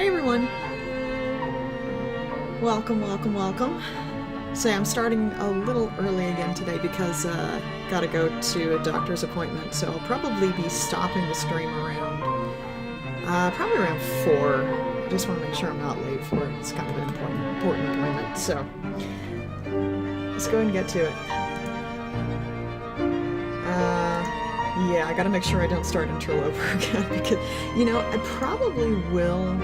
Hey everyone! Welcome, welcome, welcome. So I'm starting a little early again today because gotta go to a doctor's appointment, so I'll probably be stopping the stream around probably around 4. I just want to make sure I'm not late for it. It's kind of an important appointment, so let's go ahead and get to it. Yeah, I gotta make sure I don't start Interloper again because, you know, I probably will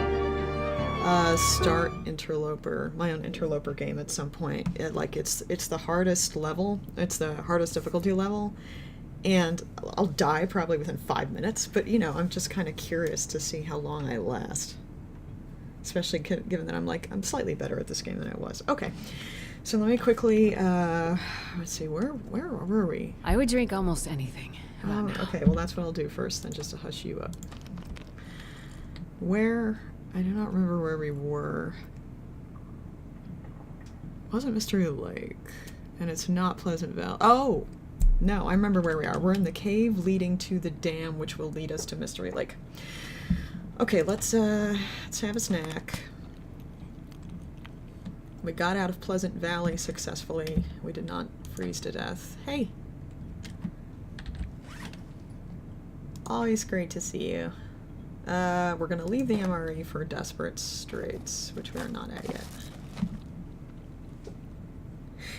start Interloper, my own Interloper game at some point. It's the hardest level. It's the hardest difficulty level, and I'll die probably within 5 minutes. But you know, I'm just kind of curious to see how long I last, especially given that I'm slightly better at this game than I was. Okay, so let me quickly let's see, where were we? I would drink almost anything. Okay, well that's what I'll do first, then, just to hush you up. I do not remember where we were. It wasn't Mystery Lake, and it's not Pleasant Valley. Oh! No, I remember where we are. We're in the cave leading to the dam, which will lead us to Mystery Lake. Okay, let's have a snack. We got out of Pleasant Valley successfully. We did not freeze to death. Hey! Always great to see you. We're gonna leave the MRE for Desperate Straits, which we are not at yet.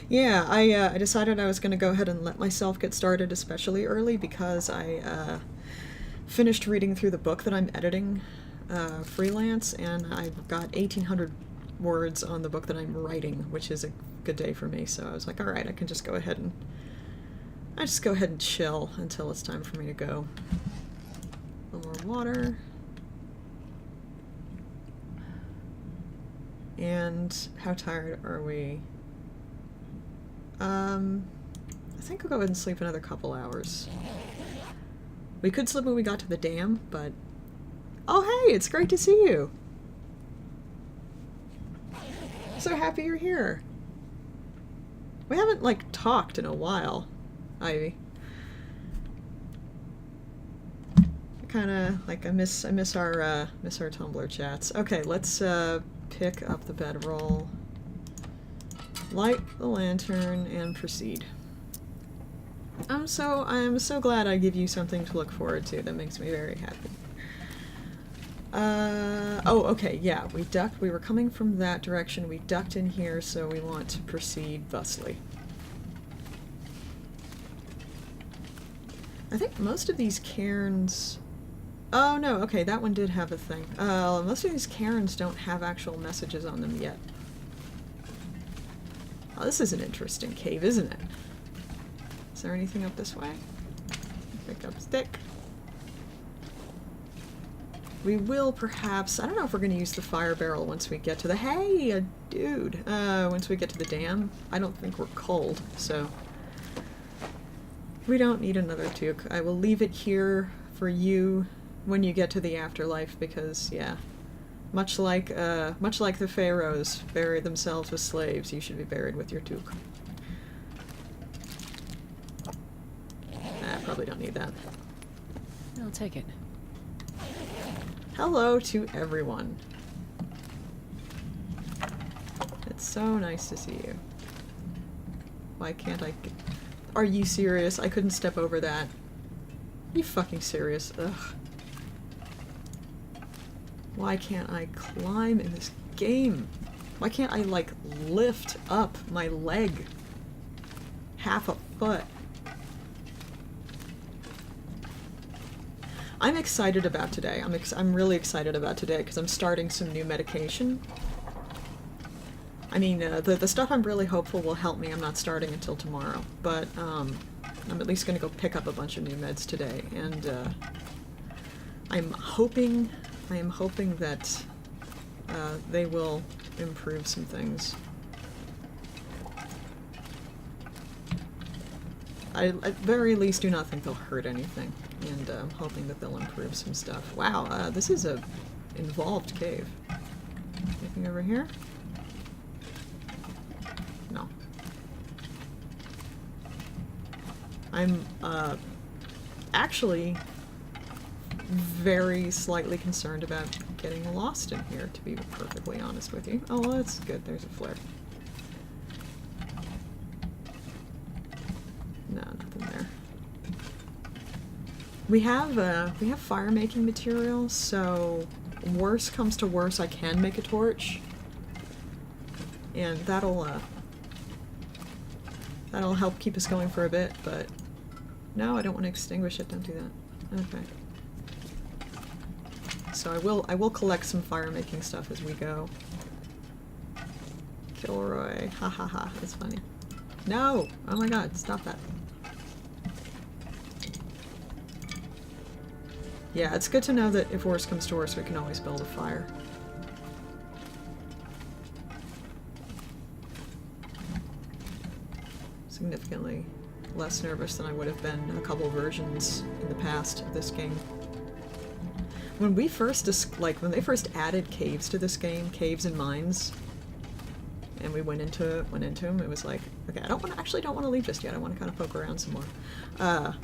Yeah, I decided I was gonna go ahead and let myself get started especially early because I finished reading through the book that I'm editing freelance, and I've got 1,800 words on the book that I'm writing, which is a good day for me. So I was like, all right, I can just go ahead and chill until it's time for me to go. A little more water. And how tired are we? I think I'll go ahead and sleep another couple hours. We could sleep when we got to the dam, but... Oh, hey, it's great to see you! So happy you're here. We haven't, talked in a while, Ivy. Kinda, I miss our Tumblr chats. Okay, let's, pick up the bedroll, light the lantern, and proceed. I'm so glad I give you something to look forward to. That makes me very happy. Oh, okay, yeah, we were coming from that direction, we ducked in here, so we want to proceed thusly. I think most of these cairns... Oh, no, okay, that one did have a thing. Most of these cairns don't have actual messages on them yet. Oh, this is an interesting cave, isn't it? Is there anything up this way? Pick up stick. We will perhaps... I don't know if we're going to use the fire barrel once we get to the... Hey, a dude! Once we get to the dam. I don't think we're cold, so... We don't need another toque. I will leave it here for you when you get to the afterlife, because, yeah, much like the pharaohs buried themselves with slaves, you should be buried with your toque. Probably don't need that. I'll take it. Hello to everyone. It's so nice to see you. Why can't I... Are you serious? I couldn't step over that. You fucking serious? Ugh. Why can't I climb in this game? Why can't I, lift up my leg half a foot? I'm excited about today. I'm really excited about today because I'm starting some new medication. I mean, the stuff I'm really hopeful will help me. I'm not starting until tomorrow, but I'm at least going to go pick up a bunch of new meds today, and I am hoping that they will improve some things. I at very least do not think they'll hurt anything, and I'm hoping that they'll improve some stuff. Wow, this is a involved cave. Anything over here? No. I'm actually very slightly concerned about getting lost in here, to be perfectly honest with you. Oh, well, that's good. There's a flare. No, nothing there. We have fire making material, so worst comes to worst, I can make a torch, and that'll help keep us going for a bit. But no, I don't want to extinguish it. Don't do that. Okay. So I will collect some fire making stuff as we go. Kilroy, ha ha ha. That's funny. No! Oh my god! Stop that. Yeah, it's good to know that if worse comes to worse, we can always build a fire. Significantly less nervous than I would have been a couple versions in the past of this game. When we first, when they first added caves to this game, caves and mines, and we went into them, it was like, okay, I actually don't want to leave just yet. I want to kind of poke around some more.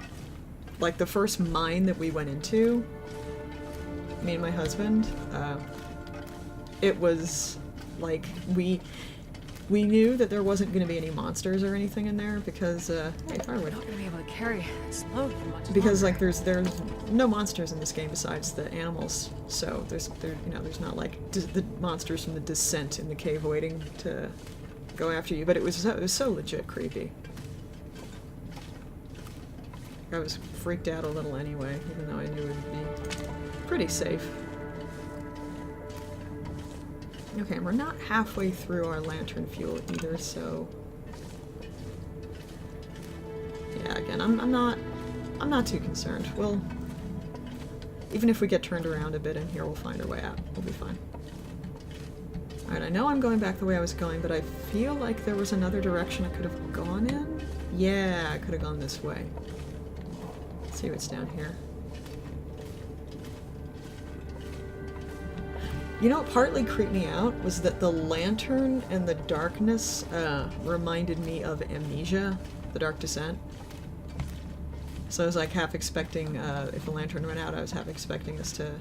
Like the first mine that we went into, me and my husband, it was like we knew that there wasn't going to be any monsters or anything in there because hey, firewood. Not gonna be able to carry this load for much Because longer. like there's no monsters in this game besides the animals, so there's not like the monsters from the Descent in the cave waiting to go after you. But it was so legit creepy. I was freaked out a little anyway, even though I knew it would be pretty safe. Okay, and we're not halfway through our lantern fuel either, so yeah, again, I'm not too concerned. We'll, even if we get turned around a bit in here, we'll find our way out. We'll be fine. Alright, I know I'm going back the way I was going, but I feel like there was another direction I could have gone in. Yeah, I could have gone this way. Let's see what's down here. You know what partly creeped me out was that the lantern and the darkness reminded me of Amnesia, The Dark Descent. So I was like half expecting, if the lantern went out, I was half expecting us to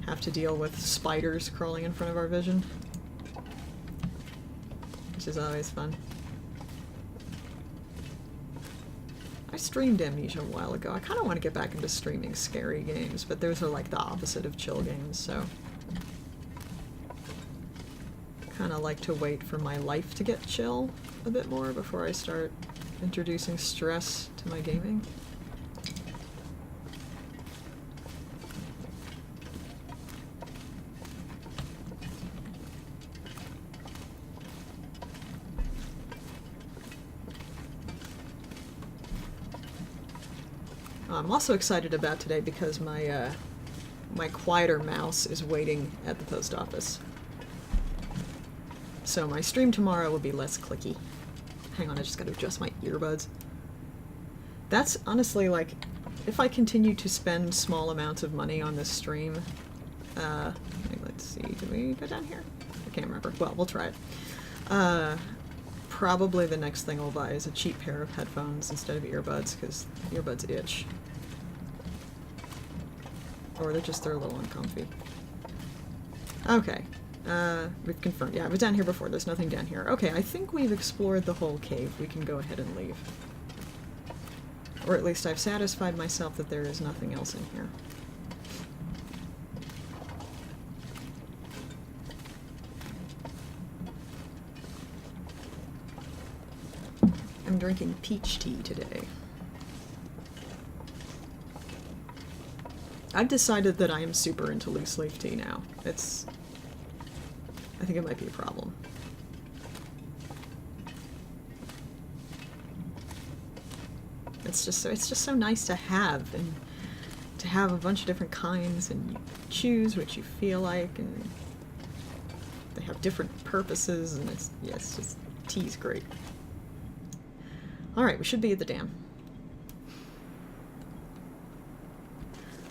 have to deal with spiders crawling in front of our vision. Which is always fun. I streamed Amnesia a while ago. I kind of want to get back into streaming scary games, but those are like the opposite of chill games, so kind of like to wait for my life to get chill a bit more before I start introducing stress to my gaming. I'm also excited about today because my my quieter mouse is waiting at the post office. So my stream tomorrow will be less clicky. Hang on, I just gotta adjust my earbuds. That's honestly like, if I continue to spend small amounts of money on this stream, let's see, do we go down here? I can't remember. Well, we'll try it. Probably the next thing I'll buy is a cheap pair of headphones instead of earbuds, because earbuds itch. Or they're a little uncomfy. Okay. We've confirmed. Yeah, I was down here before. There's nothing down here. Okay, I think we've explored the whole cave. We can go ahead and leave. Or at least I've satisfied myself that there is nothing else in here. I'm drinking peach tea today. I've decided that I am super into loose leaf tea now. I think it might be a problem. It's just so nice to have, and to have a bunch of different kinds, and you choose what you feel like, and they have different purposes, and it's just, tea's great. Alright, we should be at the dam.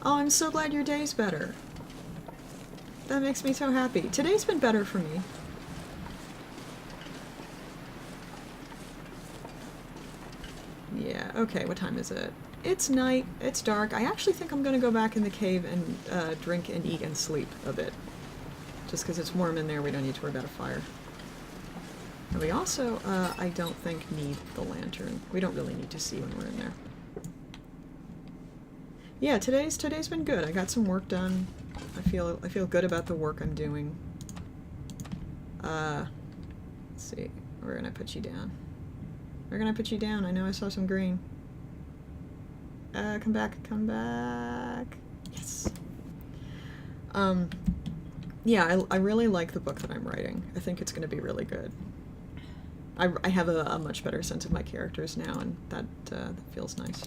Oh, I'm so glad your day's better. That makes me so happy. Today's been better for me. Yeah, okay, what time is it? It's night, it's dark. I actually think I'm gonna go back in the cave and drink and eat and sleep a bit. Just because it's warm in there, we don't need to worry about a fire. And we also, I don't think, need the lantern. We don't really need to see when we're in there. Yeah, today's been good. I got some work done. I feel good about the work I'm doing. Let's see. Where can I put you down? Where can I put you down? I know I saw some green. Come back, come back. Yes. Yeah, I really like the book that I'm writing. I think it's going to be really good. I have a much better sense of my characters now, and that feels nice.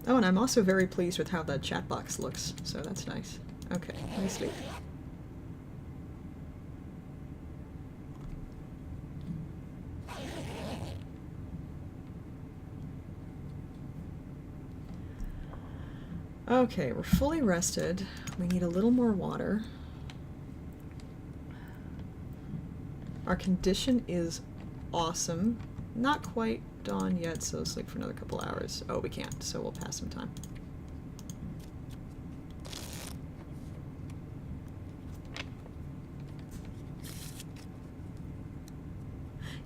Oh, and I'm also very pleased with how the chat box looks, so that's nice. Okay, let me sleep. Okay, we're fully rested. We need a little more water. Our condition is awesome. Not quite dawn yet, so sleep for another couple hours. Oh, we can't, so we'll pass some time.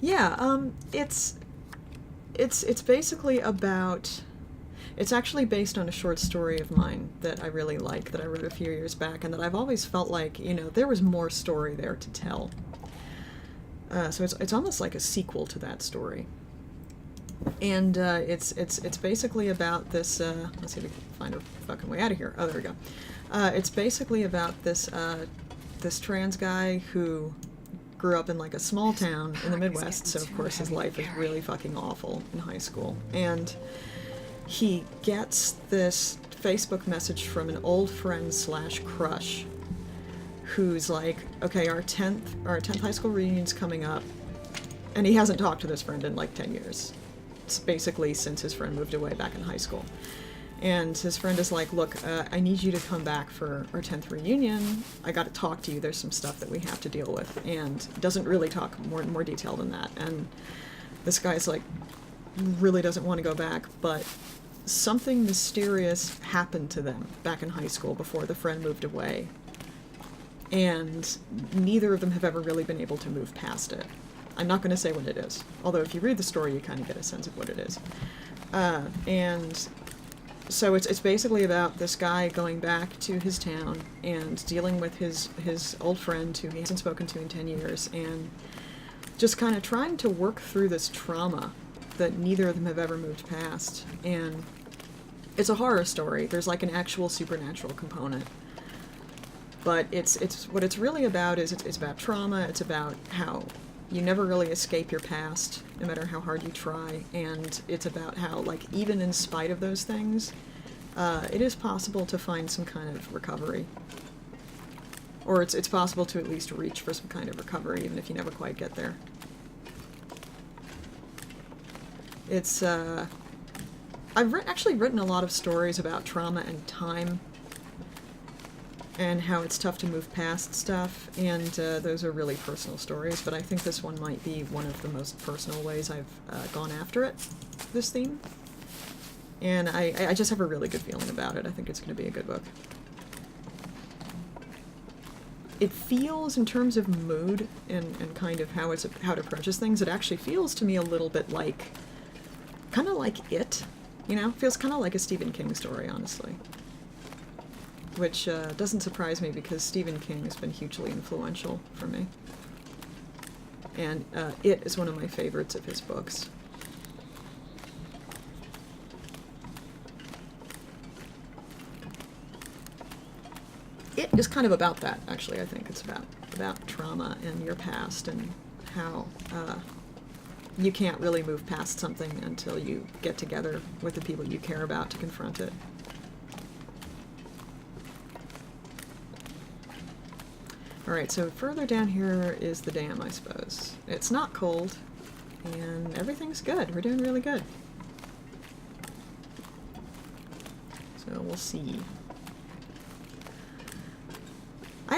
Yeah, it's basically about... It's actually based on a short story of mine that I really like, that I wrote a few years back, and that I've always felt like, you know, there was more story there to tell. So it's almost like a sequel to that story. And it's basically about this, let's see if we can find a fucking way out of here. Oh, there we go. It's basically about this, this trans guy who grew up in like a small town in the Midwest, so of course his life is really fucking awful in high school. And he gets this Facebook message from an old friend slash crush who's like, okay, our 10th high school reunion's coming up, and he hasn't talked to this friend in like 10 years. It's basically since his friend moved away back in high school. And his friend is like, look, I need you to come back for our 10th reunion. I gotta talk to you. There's some stuff that we have to deal with. And doesn't really talk more detail than that. And this guy's like, really doesn't want to go back, but something mysterious happened to them back in high school before the friend moved away. And neither of them have ever really been able to move past it. I'm not going to say what it is, although if you read the story you kind of get a sense of what it is. And so it's basically about this guy going back to his town and dealing with his old friend who he hasn't spoken to in 10 years, and just kind of trying to work through this trauma that neither of them have ever moved past. And it's a horror story. There's like an actual supernatural component. But it's what it's really about is it's about trauma. It's about how you never really escape your past, no matter how hard you try. And it's about how, like, even in spite of those things, it is possible to find some kind of recovery. Or it's possible to at least reach for some kind of recovery, even if you never quite get there. It's, I've actually written a lot of stories about trauma and time, and how it's tough to move past stuff, and those are really personal stories, but I think this one might be one of the most personal ways I've gone after it, this theme. And I just have a really good feeling about it. I think it's going to be a good book. It feels, in terms of mood and kind of how it approaches things, it actually feels to me a little bit like, kind of like It, you know? Feels kind of like a Stephen King story, honestly. Which doesn't surprise me because Stephen King has been hugely influential for me. And It is one of my favorites of his books. It is kind of about that, actually, I think. It's about trauma and your past and how you can't really move past something until you get together with the people you care about to confront it. Alright, so further down here is the dam, I suppose. It's not cold, and everything's good. We're doing really good. So we'll see.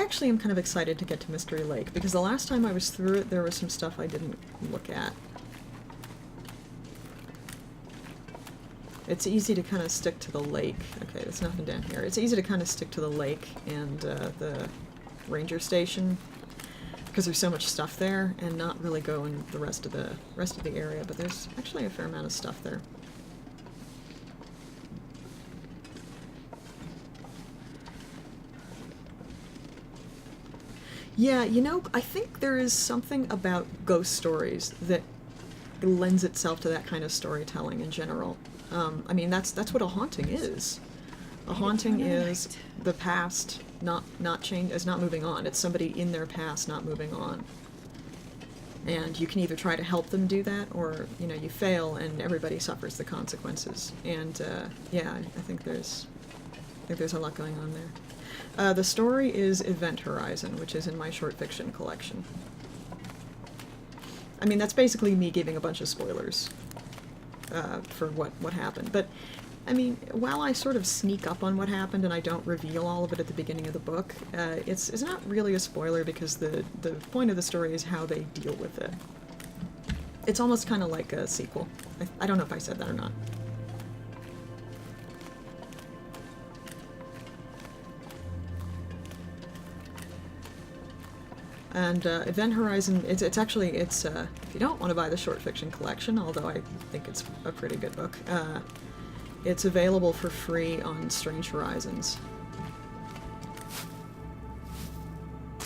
actually am kind of excited to get to Mystery Lake, because the last time I was through it, there was some stuff I didn't look at. It's easy to kind of stick to the lake. Okay, there's nothing down here. It's easy to kind of stick to the lake and the ranger station, because there's so much stuff there, and not really go in the rest of the area. But there's actually a fair amount of stuff there. Yeah, you know, I think there is something about ghost stories that lends itself to that kind of storytelling in general. I mean, that's what a haunting is. A haunting is the past not moving on. It's somebody in their past not moving on. And you can either try to help them do that, or, you know, you fail and everybody suffers the consequences. And yeah, I think there's a lot going on there. The story is Event Horizon, which is in my short fiction collection. I mean, that's basically me giving a bunch of spoilers for what happened. But, I mean, while I sort of sneak up on what happened and I don't reveal all of it at the beginning of the book, it's not really a spoiler, because the point of the story is how they deal with it. It's almost kind of like a sequel. I don't know if I said that or not. And Event Horizon, it's if you don't want to buy the short fiction collection, although I think it's a pretty good book, it's available for free on Strange Horizons.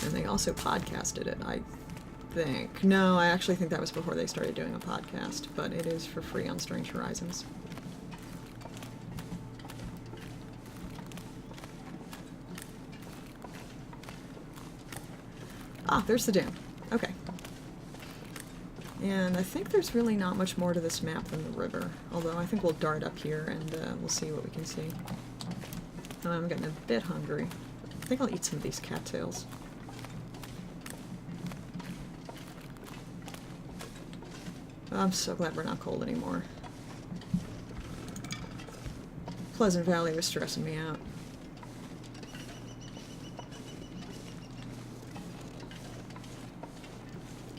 And they also podcasted it, I think. No, I actually think that was before they started doing a podcast, but it is for free on Strange Horizons. Ah, there's the dam. Okay. And I think there's really not much more to this map than the river, although I think we'll dart up here and we'll see what we can see. I'm getting a bit hungry. I think I'll eat some of these cattails. I'm so glad we're not cold anymore. Pleasant Valley was stressing me out.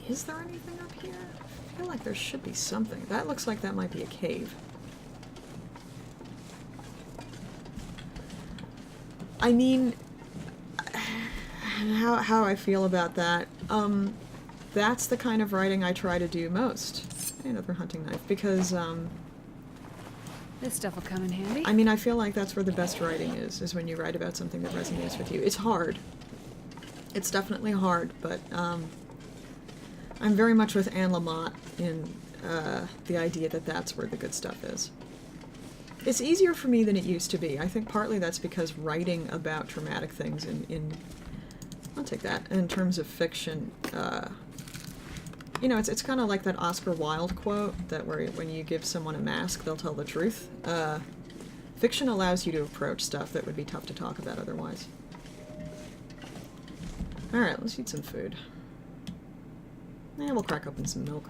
Is there anything up here? I feel like there should be something. That looks like that might be a cave. I mean, how I feel about that. That's the kind of writing I try to do most. Another hunting knife, because This stuff will come in handy. I mean, I feel like that's where the best writing is when you write about something that resonates with you. It's hard. It's definitely hard, but I'm very much with Anne Lamott in the idea that that's where the good stuff is. It's easier for me than it used to be. I think partly that's because writing about traumatic things I'll take that, in terms of fiction, you know, it's kind of like that Oscar Wilde quote, that when you give someone a mask, they'll tell the truth. Fiction allows you to approach stuff that would be tough to talk about otherwise. Alright, let's eat some food. And we'll crack open some milk.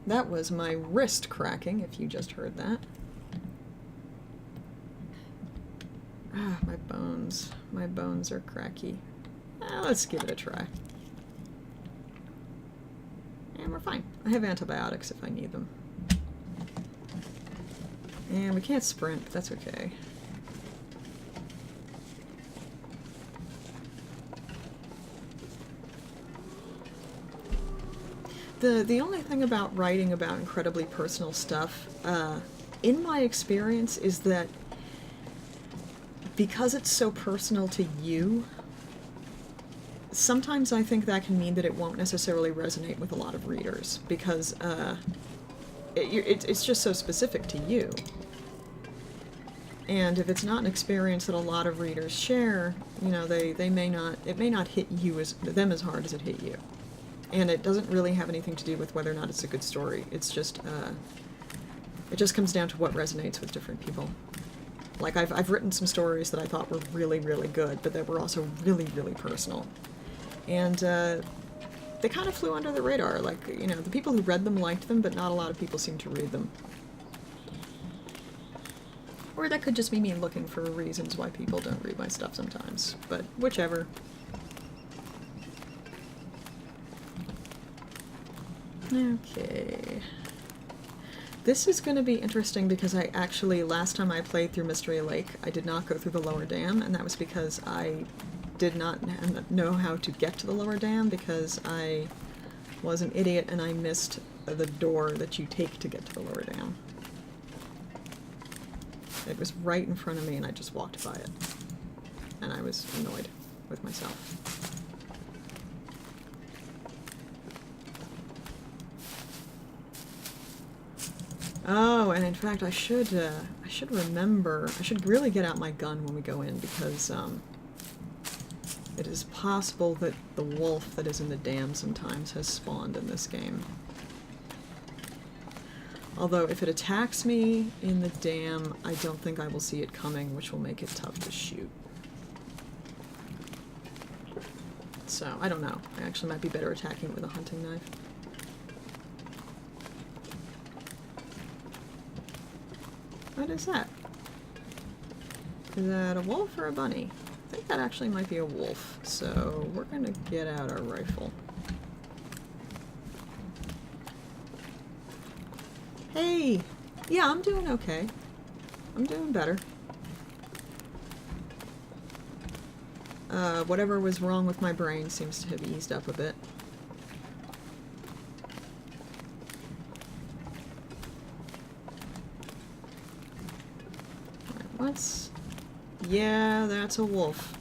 That was my wrist cracking, if you just heard that. Ah, my bones. My bones are cracky. Let's give it a try. And we're fine. I have antibiotics if I need them. And we can't sprint, but that's okay. The only thing about writing about incredibly personal stuff, in my experience, is that because it's so personal to you, sometimes I think that can mean that it won't necessarily resonate with a lot of readers, because it's just so specific to you. And if it's not an experience that a lot of readers share, you know, it may not hit you them as hard as it hit you. And it doesn't really have anything to do with whether or not it's a good story. It's just, it just comes down to what resonates with different people. Like, I've written some stories that I thought were really, really good, but that were also really, really personal. And they kind of flew under the radar. Like, you know, the people who read them liked them, but not a lot of people seemed to read them. Or that could just be me looking for reasons why people don't read my stuff sometimes. But whichever. Okay. This is going to be interesting because I actually, last time I played through Mystery Lake, I did not go through the lower dam, and that was because I did not know how to get to the lower dam because I was an idiot and I missed the door that you take to get to the lower dam. It was right in front of me and I just walked by it. And I was annoyed with myself. Oh, and in fact I should remember, I should really get out my gun when we go in because it is possible that the wolf that is in the dam sometimes has spawned in this game. Although if it attacks me in the dam, I don't think I will see it coming, which will make it tough to shoot. So, I don't know. I actually might be better attacking it with a hunting knife. What is that? Is that a wolf or a bunny? I think that actually might be a wolf, so we're gonna get out our rifle. Hey! Yeah, I'm doing okay. I'm doing better. Whatever was wrong with my brain seems to have eased up a bit. Alright, what's... Yeah, that's a wolf.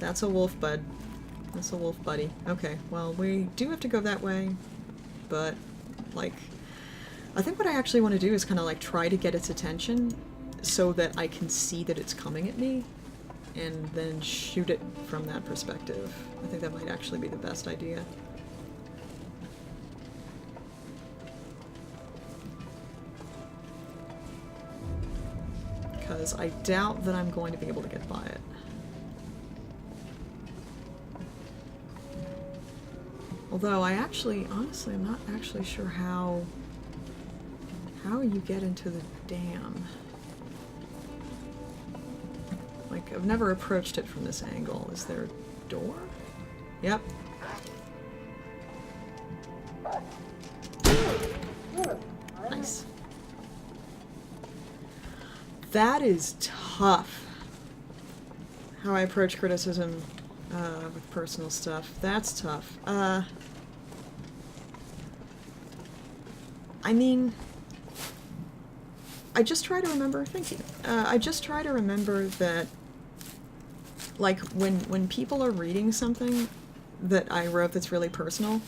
That's a wolf, bud. That's a wolf, buddy. Okay, well, we do have to go that way, but, like... I think what I actually want to do is kind of like try to get its attention so that I can see that it's coming at me and then shoot it from that perspective. I think that might actually be the best idea. Because I doubt that I'm going to be able to get by it. Although I actually, honestly, I'm not actually sure how you get into the dam. Like, I've never approached it from this angle. Is there a door? Yep. Nice. That is tough. How I approach criticism with personal stuff. That's tough. I mean... I just try to remember, thank you. I just try to remember that, like, when people are reading something that I wrote that's really personal,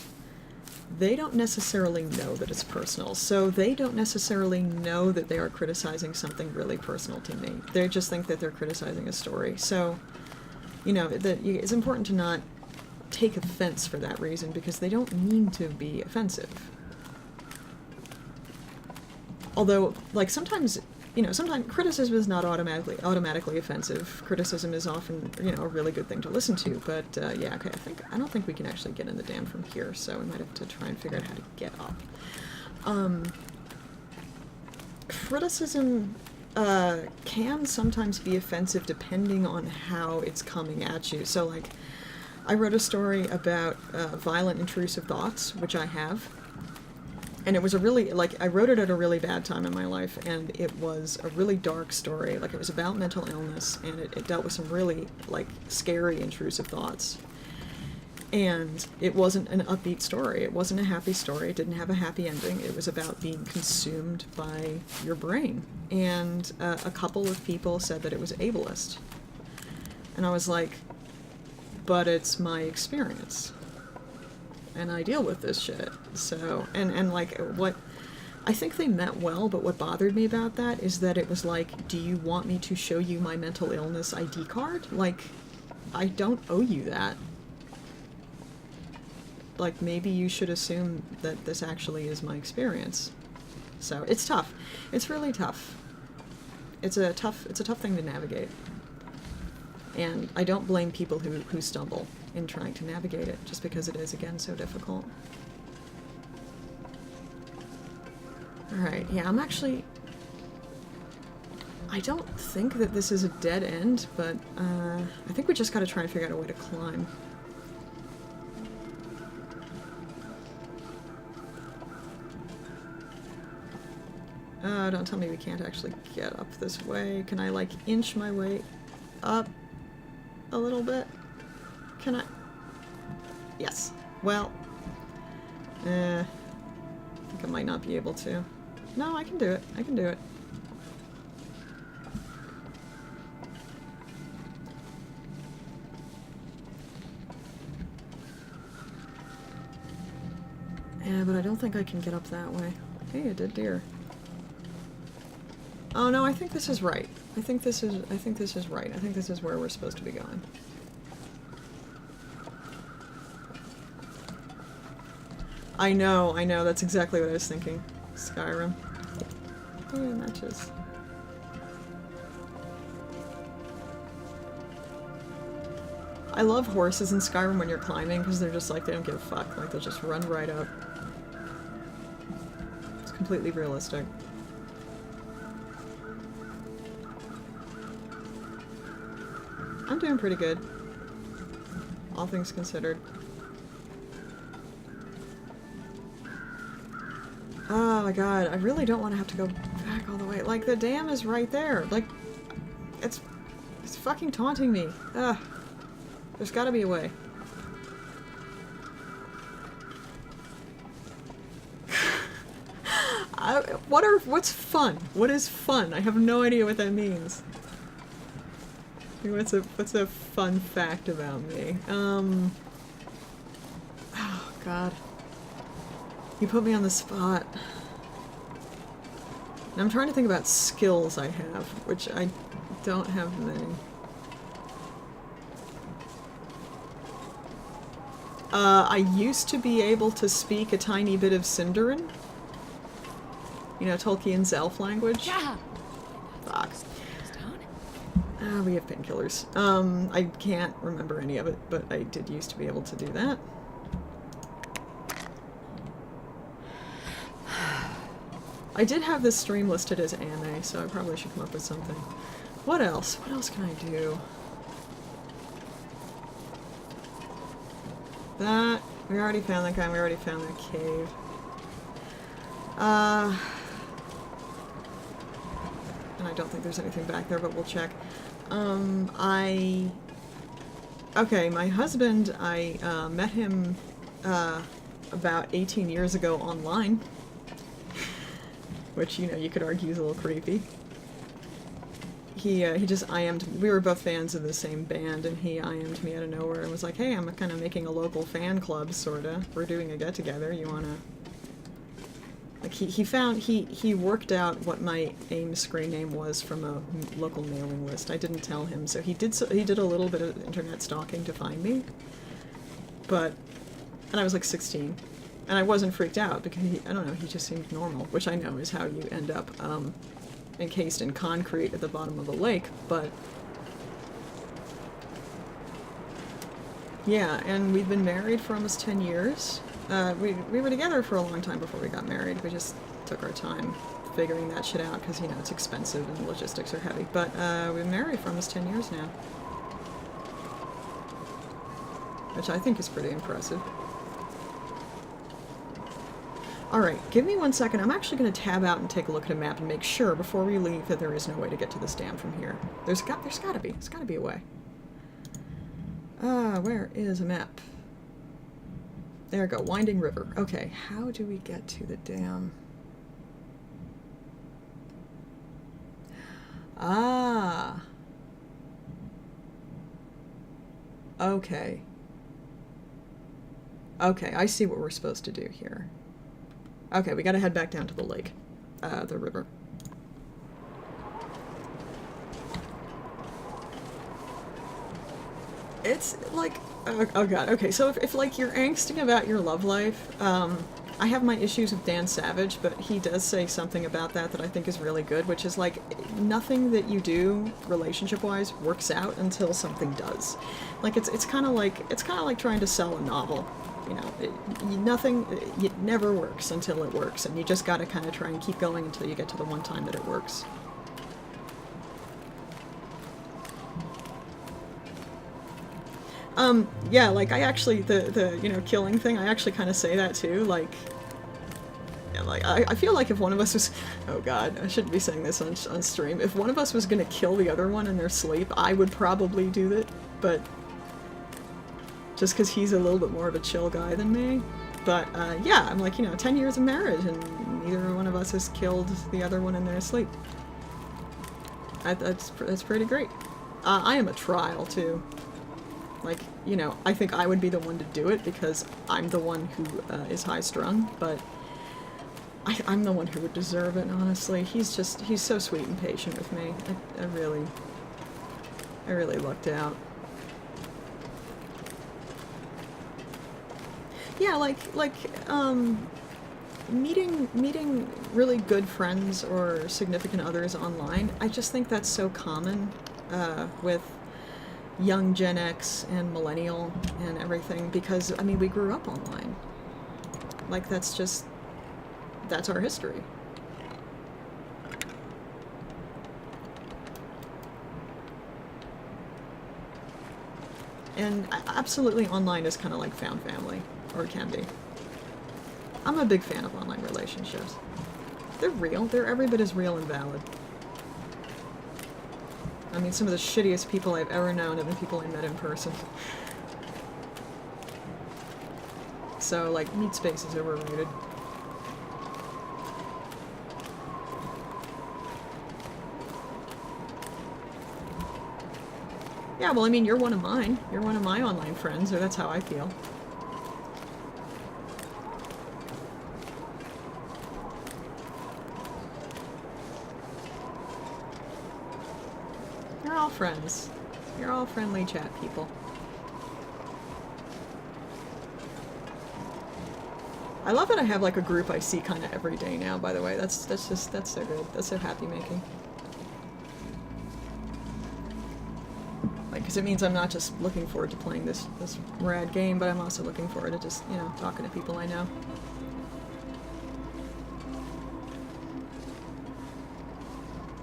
they don't necessarily know that it's personal. So they don't necessarily know that they are criticizing something really personal to me. They just think that they're criticizing a story. So, you know, it's important to not take offense for that reason because they don't mean to be offensive. Although, like, sometimes, you know, sometimes criticism is not automatically offensive. Criticism is often, you know, a really good thing to listen to. But, yeah, okay, I don't think we can actually get in the dam from here, so we might have to try and figure out how to get up. Criticism can sometimes be offensive depending on how it's coming at you. So, like, I wrote a story about violent, intrusive thoughts, which I have. And it was a really, like, I wrote it at a really bad time in my life, and it was a really dark story. Like, it was about mental illness, and it dealt with some really, like, scary, intrusive thoughts. And it wasn't an upbeat story. It wasn't a happy story. It didn't have a happy ending. It was about being consumed by your brain. And a couple of people said that it was ableist. And I was like, but it's my experience. And I deal with this shit. So, and like, what, I think they meant well, but what bothered me about that is that it was like, do you want me to show you my mental illness ID card? Like, I don't owe you that. Like, maybe you should assume that this actually is my experience. So, it's tough. It's really tough. It's a tough thing to navigate. And I don't blame people who stumble in trying to navigate it, just because it is, again, so difficult. Alright, yeah, I'm actually... I don't think that this is a dead end, but I think we just gotta try and figure out a way to climb. Don't tell me we can't actually get up this way. Can I, like, inch my way up a little bit? Can I? Yes. Well, I think I might not be able to. No, I can do it. I can do it. Yeah, but I don't think I can get up that way. Hey, a dead deer. Oh no, I think this is right. I think this is right. I think this is where we're supposed to be going. I know, that's exactly what I was thinking. Skyrim. Oh, yeah, matches. I love horses in Skyrim when you're climbing, because they're just like, they don't give a fuck. Like, they'll just run right up. It's completely realistic. I'm doing pretty good. All things considered. Oh my god, I really don't want to have to go back all the way. Like, the dam is right there. Like, it's fucking taunting me. Ugh. There's gotta be a way. What's fun? What is fun? I have no idea what that means. What's a fun fact about me? Oh god. You put me on the spot. And I'm trying to think about skills I have, which I don't have many. I used to be able to speak a tiny bit of Sindarin. You know, Tolkien's elf language. Yeah. Fuck. We have painkillers. I can't remember any of it, but I did used to be able to do that. I did have this stream listed as anime, so I probably should come up with something. What else? What else can I do? That. We already found that guy, we already found that cave. And I don't think there's anything back there, but we'll check. Okay, my husband, I met him about 18 years ago online. Which, you know, you could argue is a little creepy. He just IM'd me. We were both fans of the same band, and he IM'd me out of nowhere and was like, hey, I'm kind of making a local fan club, sorta. We're doing a get-together, you wanna... Like, he worked out what my AIM screen name was from a local mailing list. I didn't tell him, so he did a little bit of internet stalking to find me. But... And I was like 16. And I wasn't freaked out, because I don't know, he just seemed normal, which I know is how you end up, encased in concrete at the bottom of a lake, but... Yeah, and we've been married for almost 10 years. We were together for a long time before we got married. We just took our time figuring that shit out, because, you know, it's expensive and logistics are heavy. But, we've been married for almost 10 years now. Which I think is pretty impressive. Alright, give me 1 second. I'm actually going to tab out and take a look at a map and make sure before we leave that there is no way to get to this dam from here. There's gotta be. There's gotta be a way. Where is a map? There we go. Winding River. Okay, how do we get to the dam? Ah. Okay. Okay, I see what we're supposed to do here. Okay, we gotta head back down to the lake. The river. It's like... Oh god, okay, so if like you're angsting about your love life, I have my issues with Dan Savage, but he does say something about that I think is really good, which is like, nothing that you do, relationship-wise, works out until something does. Like, it's kind of like trying to sell a novel. You know, it never works until it works, and you just gotta kind of try and keep going until you get to the one time that it works. Yeah, like, I actually, the you know, killing thing, I actually kind of say that too, like, yeah, like, I feel like if one of us was, oh god, I shouldn't be saying this on stream, if one of us was gonna kill the other one in their sleep, I would probably do that, but just because he's a little bit more of a chill guy than me. But, yeah, I'm like, you know, 10 years of marriage, and neither one of us has killed the other one in their sleep. That's pretty great. I am a trial, too. Like, you know, I think I would be the one to do it because I'm the one who is high-strung, but I'm the one who would deserve it, honestly. He's so sweet and patient with me. I really lucked out. Yeah, meeting really good friends or significant others online, I just think that's so common with young Gen X and millennial and everything, because, I mean, we grew up online. Like, that's our history. And absolutely online is kind of like found family, or it can be. I'm a big fan of online relationships. They're real. They're every bit as real and valid. I mean, some of the shittiest people I've ever known have been people I met in person. So, like, meat space is overrated. Yeah, well, I mean, you're one of mine. You're one of my online friends, or that's how I feel. You're all friends. You're all friendly chat people. I love that I have, like, a group I see kind of every day now, by the way. That's so good. That's so happy making. Like, because it means I'm not just looking forward to playing this rad game, but I'm also looking forward to just, you know, talking to people I know.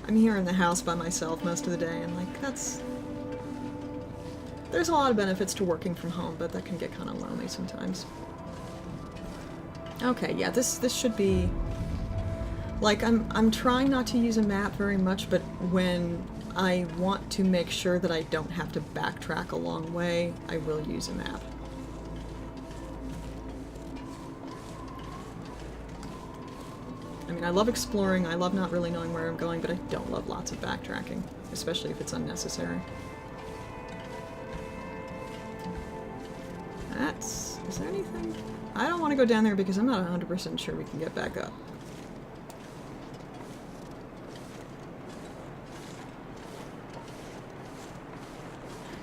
I'm here in the house by myself most of the day, and, like, there's a lot of benefits to working from home, but that can get kind of lonely sometimes. Okay, yeah, this should be... Like, I'm trying not to use a map very much, but when I want to make sure that I don't have to backtrack a long way, I will use a map. I mean, I love exploring, I love not really knowing where I'm going, but I don't love lots of backtracking, especially if it's unnecessary. Is there anything? I don't want to go down there because I'm not 100% sure we can get back up.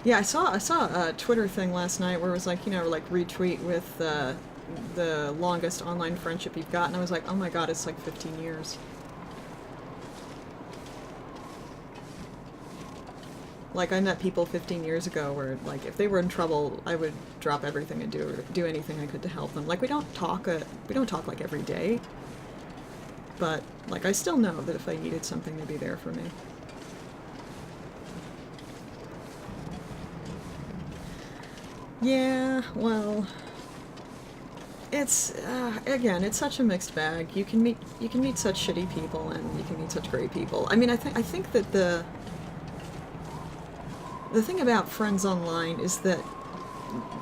Yeah, I saw a Twitter thing last night where it was like, you know, like retweet with the longest online friendship you've got, and I was like, oh my god, it's like 15 years. Like, I met people 15 years ago where, like, if they were in trouble, I would drop everything and do anything I could to help them. Like, we don't talk like every day, but, like, I still know that if I needed something, they'd be there for me. Yeah, well, it's again, it's such a mixed bag. You can meet such shitty people, and you can meet such great people. I mean, I think that the thing about friends online is that,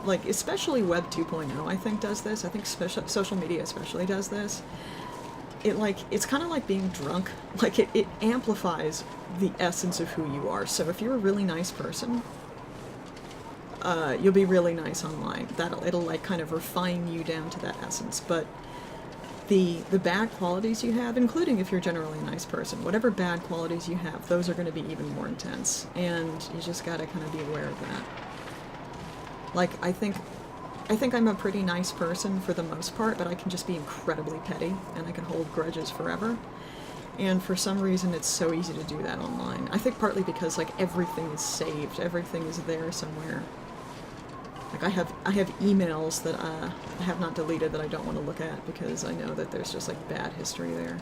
like, especially Web 2.0, I think does this. I think social media especially does this. It's kind of like being drunk. Like, it amplifies the essence of who you are. So if you're a really nice person, you'll be really nice online. It'll like kind of refine you down to that essence. But the bad qualities you have, including if you're generally a nice person, whatever bad qualities you have, those are going to be even more intense. And you just gotta kind of be aware of that. Like, I think I'm a pretty nice person for the most part, but I can just be incredibly petty, and I can hold grudges forever. And for some reason, it's so easy to do that online. I think partly because, like, everything is saved, everything is there somewhere. Like, I have emails that I have not deleted that I don't want to look at because I know that there's just, like, bad history there.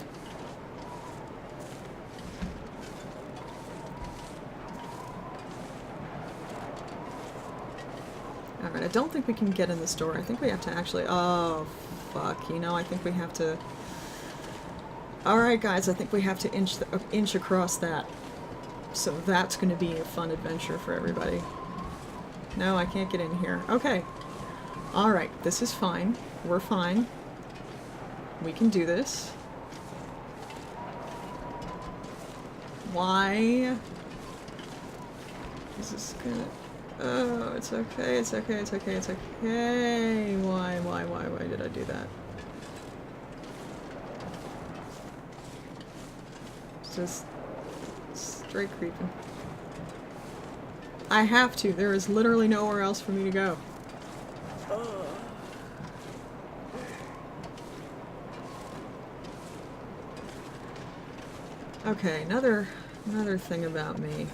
Alright, I don't think we can get in this door. I think we have to actually... Oh, fuck. You know, I think we have to... Alright, guys, I think we have to inch across that. So that's going to be a fun adventure for everybody. No, I can't get in here. Okay. Alright, this is fine. We're fine. We can do this. Why? Is this gonna... Oh, it's okay, it's okay, it's okay, it's okay. Why did I do that? It's just straight creeping. I have to. There is literally nowhere else for me to go. Okay, another thing about me.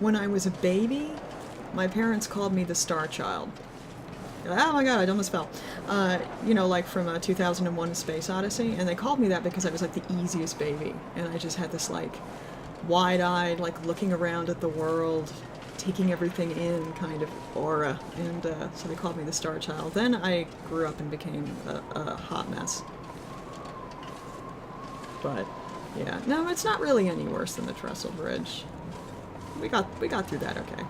When I was a baby, my parents called me the Star Child. Oh my god, I almost fell. You know, like from 2001: A Space Odyssey, and they called me that because I was like the easiest baby, and I just had this like wide-eyed, like looking around at the world, taking everything in kind of aura, and so they called me the Star Child. Then I grew up and became a hot mess. But yeah, no, it's not really any worse than the Trestle Bridge. We got through that okay.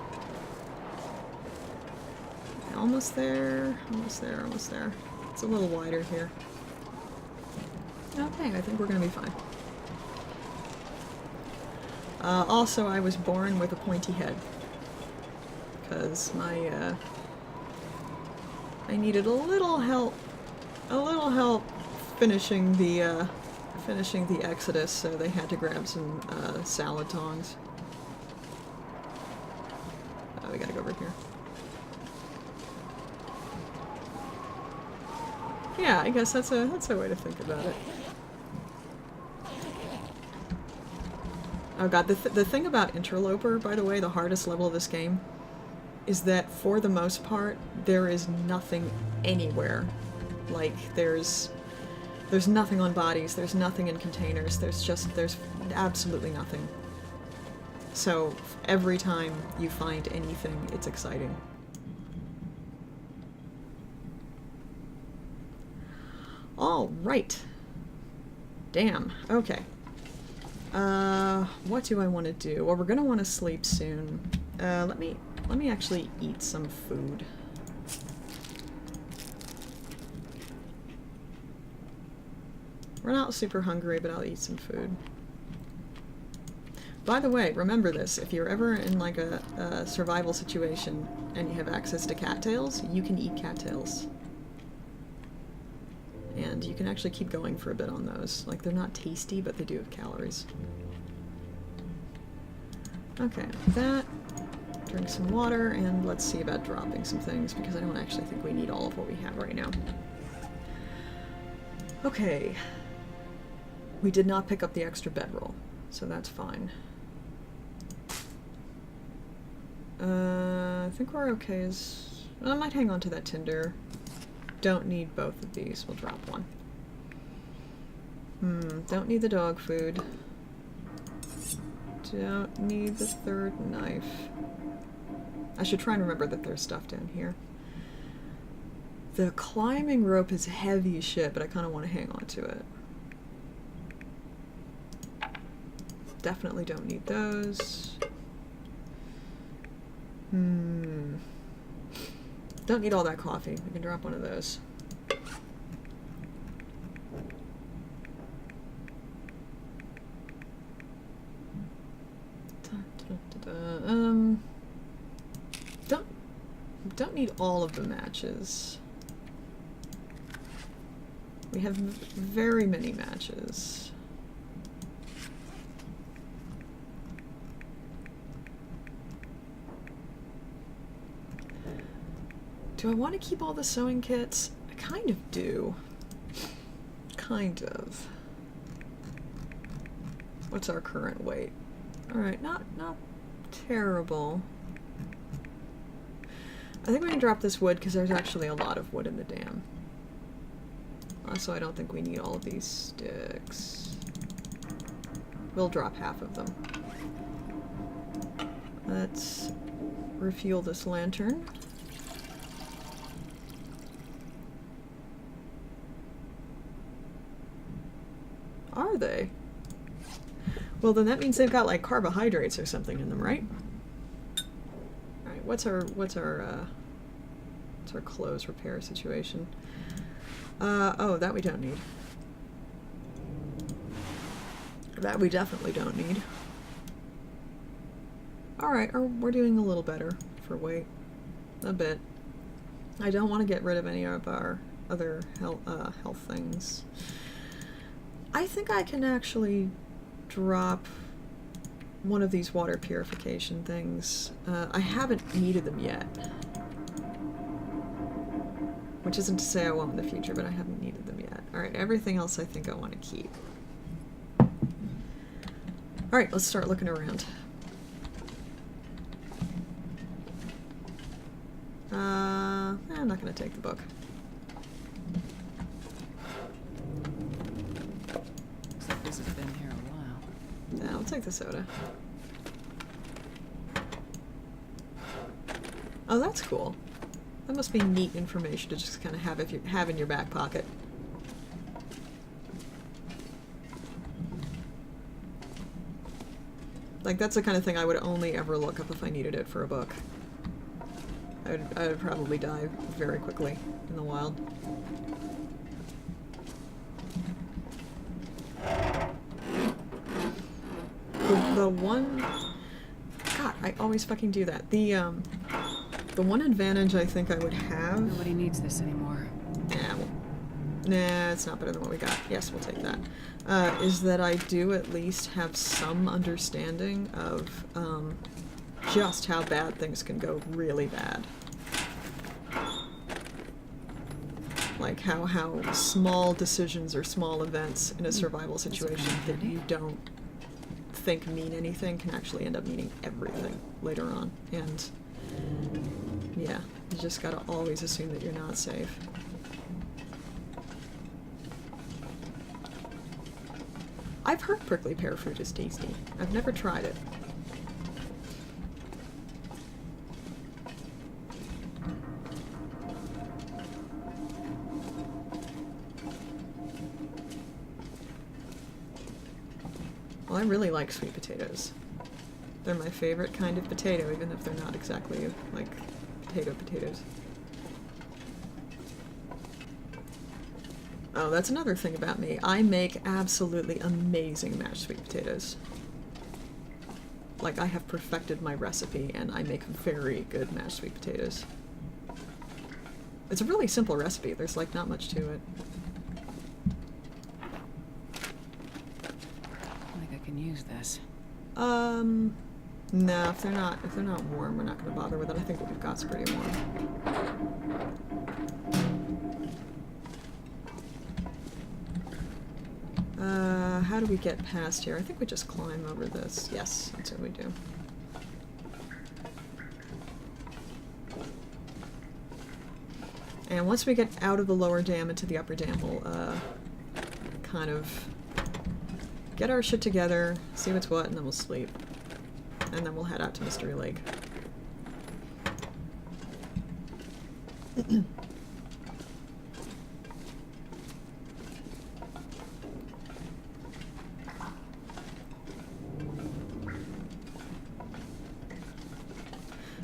Almost there, almost there, almost there. It's a little wider here. Okay, I think we're gonna be fine. Also, I was born with a pointy head. Because my, I needed a little help finishing the Exodus, so they had to grab some, salad tongs. We gotta go over here. Yeah, I guess that's a way to think about it. Oh god, the thing about Interloper, by the way, the hardest level of this game, is that for the most part, there is nothing anywhere. Like, there's nothing on bodies, there's nothing in containers, there's absolutely nothing. So, every time you find anything, it's exciting. All right. Damn. Okay. What do I want to do? Well, we're gonna want to sleep soon. Let me actually eat some food. We're not super hungry, but I'll eat some food. By the way, remember this, if you're ever in like a survival situation and you have access to cattails, you can eat cattails. And you can actually keep going for a bit on those. Like, they're not tasty, but they do have calories. Okay, that. Drink some water, and let's see about dropping some things, because I don't actually think we need all of what we have right now. Okay. We did not pick up the extra bedroll, so that's fine. I think we're okay I might hang on to that tinder. Don't need both of these. We'll drop one. Don't need the dog food. Don't need the third knife. I should try and remember that there's stuff down here. The climbing rope is heavy as shit, but I kind of want to hang on to it. Definitely don't need those. Don't need all that coffee. We can drop one of those. Don't need all of the matches. We have very many matches. Do I want to keep all the sewing kits? I kind of do. Kind of. What's our current weight? Alright, not terrible. I think we can drop this wood because there's actually a lot of wood in the dam. Also, I don't think we need all of these sticks. We'll drop half of them. Let's refuel this lantern. Are they? Well, then that means they've got like carbohydrates or something in them, right? All right. What's our clothes repair situation? Oh, that we don't need. That we definitely don't need. Alright, we're doing a little better for weight. A bit. I don't want to get rid of any of our other health things. I think I can actually drop one of these water purification things. I haven't needed them yet. Which isn't to say I won't in the future, but I haven't needed them yet. Alright, everything else I think I want to keep. Alright, let's start looking around. I'm not going to take the book. Looks like this has been here a while. Yeah, I'll take the soda. Oh, that's cool. That must be neat information to just kind of have in your back pocket. Like, that's the kind of thing I would only ever look up if I needed it for a book. I would probably die very quickly in the wild. The one... God, I always fucking do that. The one advantage I think I would have... Nobody needs this anymore. Nah, it's not better than what we got. Yes, we'll take that. Is that I do at least have some understanding of just how bad things can go really bad. Like how small decisions or small events in a survival situation that you don't think mean anything can actually end up meaning everything later on. And yeah, you just gotta always assume that you're not safe. I've heard prickly pear fruit is tasty. I've never tried it. Well, I really like sweet potatoes. They're my favorite kind of potato, even if they're not exactly like potatoes. Oh, that's another thing about me. I make absolutely amazing mashed sweet potatoes. Like, I have perfected my recipe, and I make very good mashed sweet potatoes. It's a really simple recipe. There's, like, not much to it. I think I can use this. No, if they're not warm, we're not going to bother with it. I think what we've got's pretty warm. How do we get past here? I think we just climb over this. Yes, that's what we do. And once we get out of the lower dam into the upper dam, we'll kind of get our shit together, see what's what, and then we'll sleep. And then we'll head out to Mystery Lake.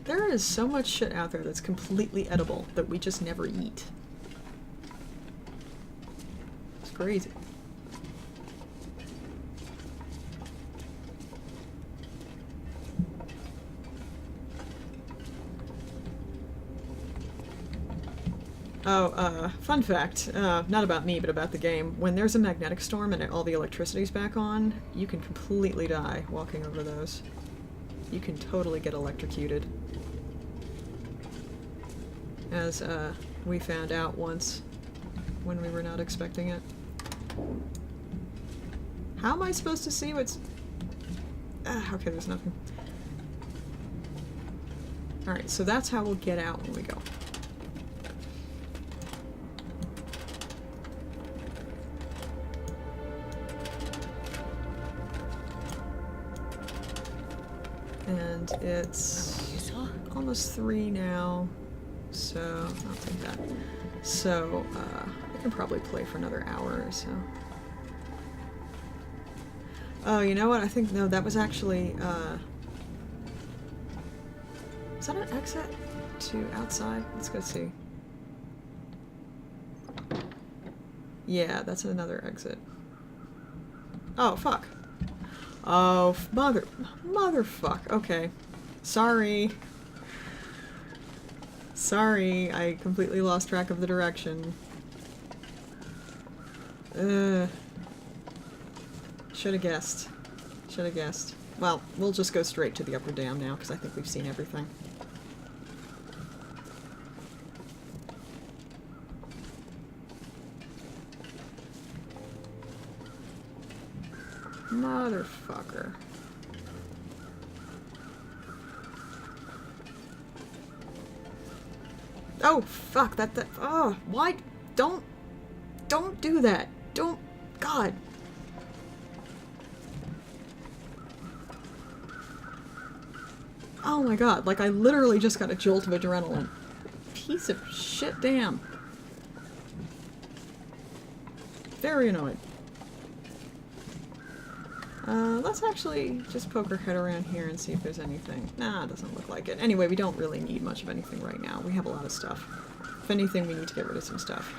There is so much shit out there that's completely edible that we just never eat. It's crazy. Oh, fun fact, not about me, but about the game. When there's a magnetic storm and all the electricity's back on, you can completely die walking over those. You can totally get electrocuted. As, we found out once when we were not expecting it. How am I supposed to see what's... okay, there's nothing. Alright, so that's how we'll get out when we go. And it's almost 3 now, so I'll take that. So, I can probably play for another hour or so. Oh, you know what? I think, no, that was actually, is that an exit to outside? Let's go see. Yeah, that's another exit. Oh, fuck. Oh, motherfuck. Okay. Sorry. Sorry, I completely lost track of the direction. Should've guessed. Should've guessed. Well, we'll just go straight to the upper dam now, because I think we've seen everything. Motherfucker. Oh, fuck, that, oh, why, don't do that. Don't, God. Oh my god, like I literally just got a jolt of adrenaline. Piece of shit, damn. Very annoyed. Let's actually just poke our head around here and see if there's anything. Nah, it doesn't look like it. Anyway, we don't really need much of anything right now. We have a lot of stuff. If anything, we need to get rid of some stuff.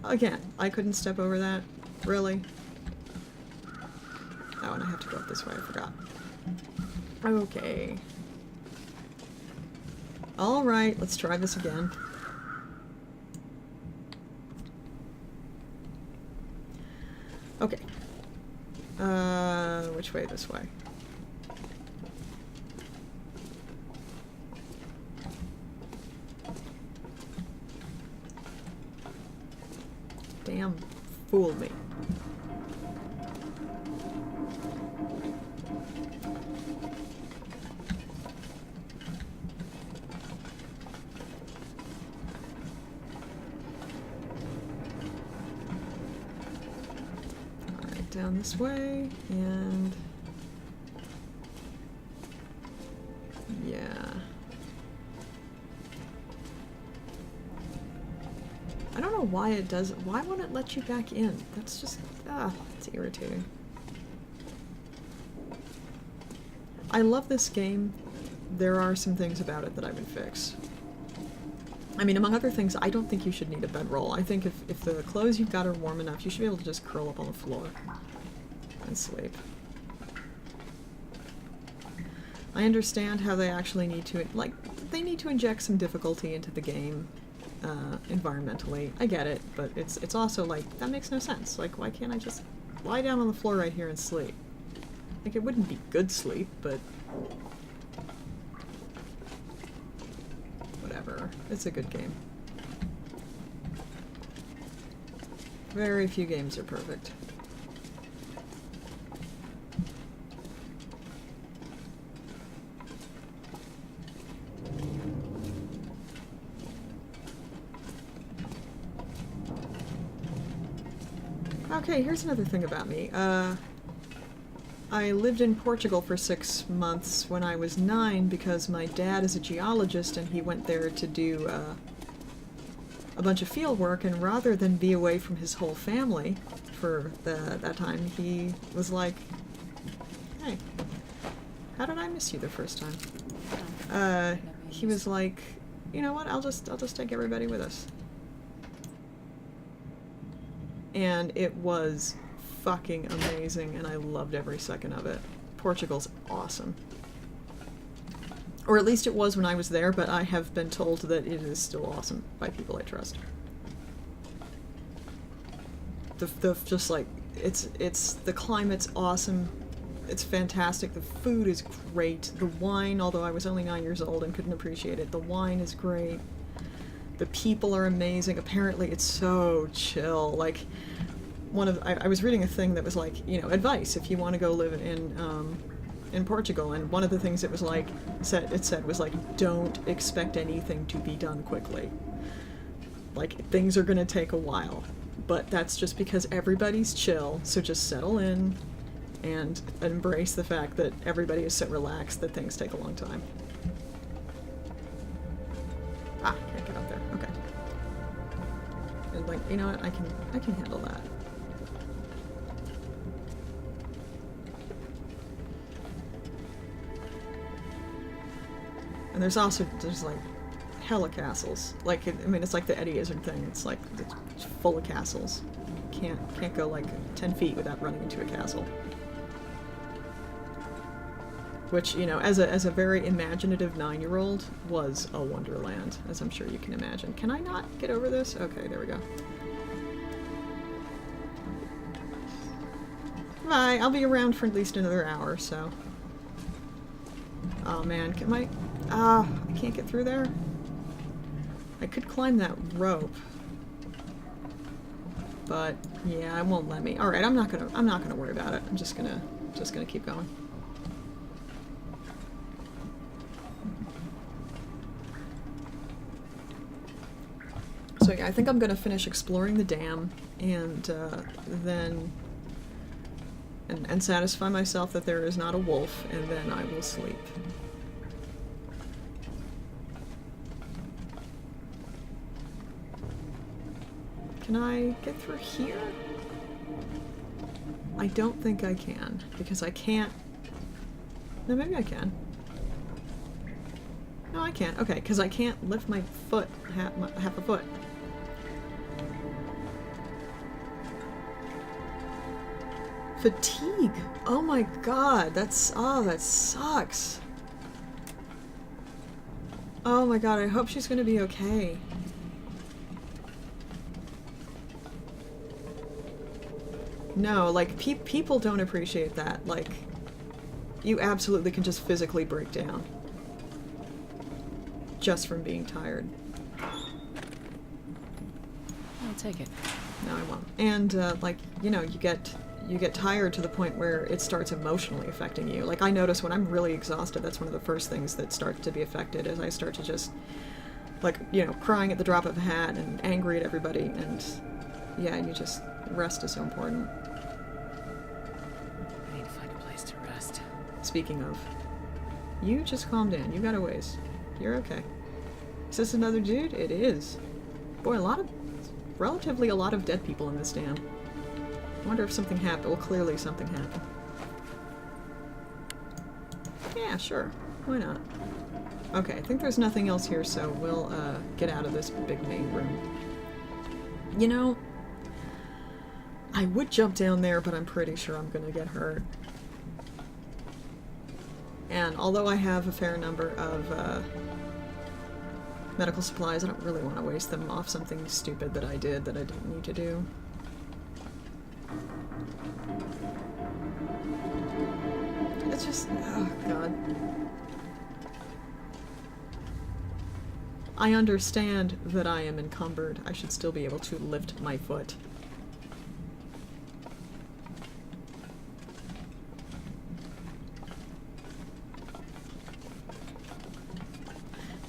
Again, I couldn't step over that. Really? Oh, and I have to go up this way, I forgot. Okay. Alright, let's try this again. Okay. Which way? This way. Damn, fooled me. Down this way, and yeah. I don't know why it does. Why won't it let you back in? That's just, it's irritating. I love this game. There are some things about it that I would fix. I mean, among other things, I don't think you should need a bedroll. I think if the clothes you've got are warm enough, you should be able to just curl up on the floor and sleep. I understand how they actually need to, like, they need to inject some difficulty into the game, environmentally. I get it, but it's also like, that makes no sense. Like, why can't I just lie down on the floor right here and sleep? Like, it wouldn't be good sleep, but whatever. It's a good game. Very few games are perfect. Okay, here's another thing about me. I lived in Portugal for 6 months when I was 9 because my dad is a geologist and he went there to do a bunch of field work, and rather than be away from his whole family for that time, he was like, hey, how did I miss you the first time? He was like, you know what, I'll just take everybody with us. And it was fucking amazing, and I loved every second of it. Portugal's awesome. Or at least it was when I was there, but I have been told that it is still awesome by people I trust. Just like, the climate's awesome. It's fantastic. The food is great. The wine, although I was only 9 years old and couldn't appreciate it, the wine is great. The people are amazing. Apparently it's so chill. Like, I was reading a thing that was like, you know, advice if you want to go live in Portugal, and one of the things it was like, it said was like, don't expect anything to be done quickly. Like, things are gonna take a while, but that's just because everybody's chill, so just settle in, and embrace the fact that everybody is so relaxed that things take a long time. Ah, can't get up there. Okay. And like, you know what? I can handle that. And there's like hella castles. Like, I mean, it's like the Eddie Izzard thing. It's like it's full of castles. Can't go like 10 feet without running into a castle. Which, you know, as a very imaginative 9-year-old, was a wonderland, as I'm sure you can imagine. Can I not get over this? Okay, there we go. Bye. I'll be around for at least another hour, so. Oh man, I can't get through there. I could climb that rope. But yeah, it won't let me. Alright, I'm not gonna worry about it. I'm just gonna keep going. So yeah, I think I'm gonna finish exploring the dam and then satisfy myself that there is not a wolf, and then I will sleep. Can I get through here? I don't think I can, because I can't... No, maybe I can. No, I can't. Okay, because I can't lift my foot half a foot. Fatigue! Oh my god, that sucks. Oh my god, I hope she's gonna be okay. No, like, people don't appreciate that. Like, you absolutely can just physically break down. Just from being tired. I'll take it. No, I won't. And, like, you know, you get tired to the point where it starts emotionally affecting you. Like, I notice when I'm really exhausted, that's one of the first things that start to be affected, is I start to just, like, you know, crying at the drop of a hat and angry at everybody, and yeah, you just, rest is so important. I need to find a place to rest. Speaking of, you just calm down. You got a ways. You're okay. Is this another dude? It is. Boy, relatively a lot of dead people in this dam. I wonder if something happened. Well, clearly something happened. Yeah, sure. Why not? Okay, I think there's nothing else here, so we'll get out of this big main room. You know, I would jump down there, but I'm pretty sure I'm gonna get hurt. And although I have a fair number of medical supplies, I don't really want to waste them off something stupid that I did that I didn't need to do. It's just, oh god. I understand that I am encumbered. I should still be able to lift my foot.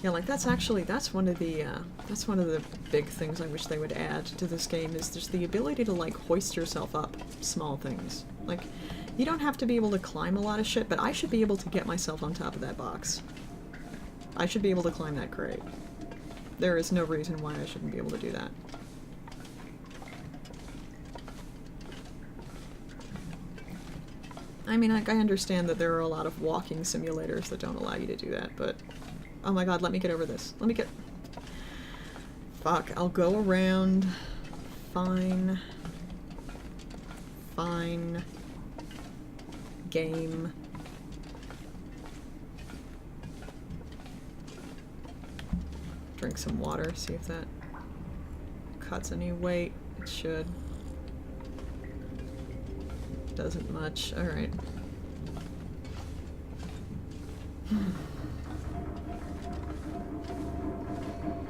Yeah, like that's one of the big things I wish they would add to this game, is just the ability to like hoist yourself up small things. Like, you don't have to be able to climb a lot of shit, but I should be able to get myself on top of that box. I should be able to climb that crate. There is no reason why I shouldn't be able to do that. I mean, I understand that there are a lot of walking simulators that don't allow you to do that, but oh my god, let me get over this. Let me get... Fuck, I'll go around. Fine. Fine. Game. Drink some water, see if that cuts any weight. It should. Doesn't much. Alright.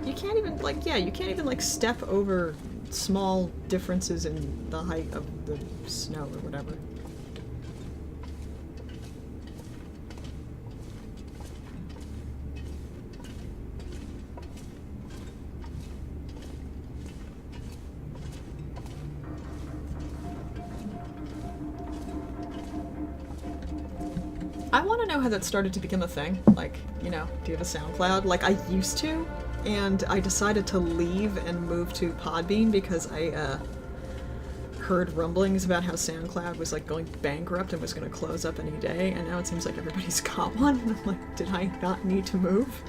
You can't even, like, yeah, you can't even, like, step over small differences in the height of the snow or whatever. I want to know how that started to become a thing. Like, you know, do you have a SoundCloud? Like, I used to, and I decided to leave and move to Podbean because I heard rumblings about how SoundCloud was like going bankrupt and was going to close up any day, and now it seems like everybody's got one. And I'm like, did I not need to move?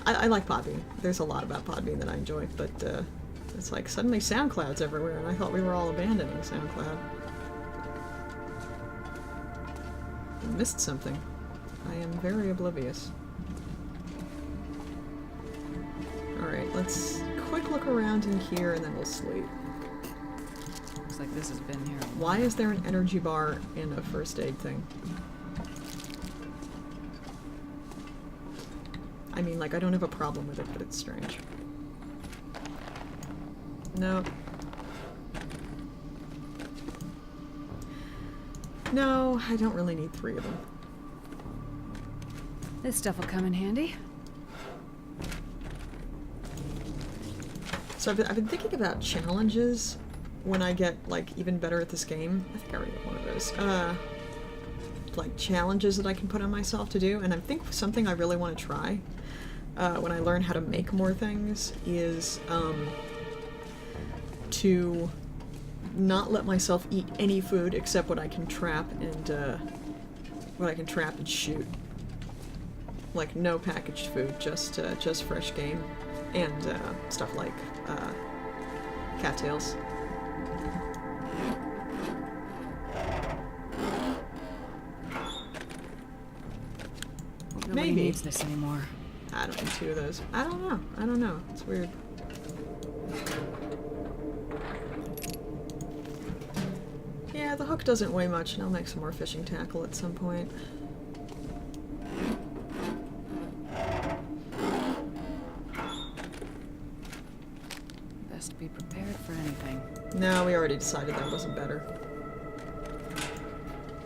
I like Podbean. There's a lot about Podbean that I enjoy, but it's like suddenly SoundCloud's everywhere, and I thought we were all abandoning SoundCloud. I missed something. I am very oblivious. Alright, let's quick look around in here and then we'll sleep. Looks like this has been here. Why is there an energy bar in a first aid thing? I mean, like, I don't have a problem with it, but it's strange. No. No, I don't really need 3 of them. This stuff will come in handy. So I've been thinking about challenges when I get, like, even better at this game. I think I already got one of those. Like, challenges that I can put on myself to do, and I think something I really want to try when I learn how to make more things is to not let myself eat any food except what I can trap and shoot. Like, no packaged food, just fresh game and stuff like cattails. Nobody needs this anymore. I don't need 2 of those. I don't know. It's weird. Yeah, the hook doesn't weigh much, and I'll make some more fishing tackle at some point. Best be prepared for anything. No, we already decided that wasn't better.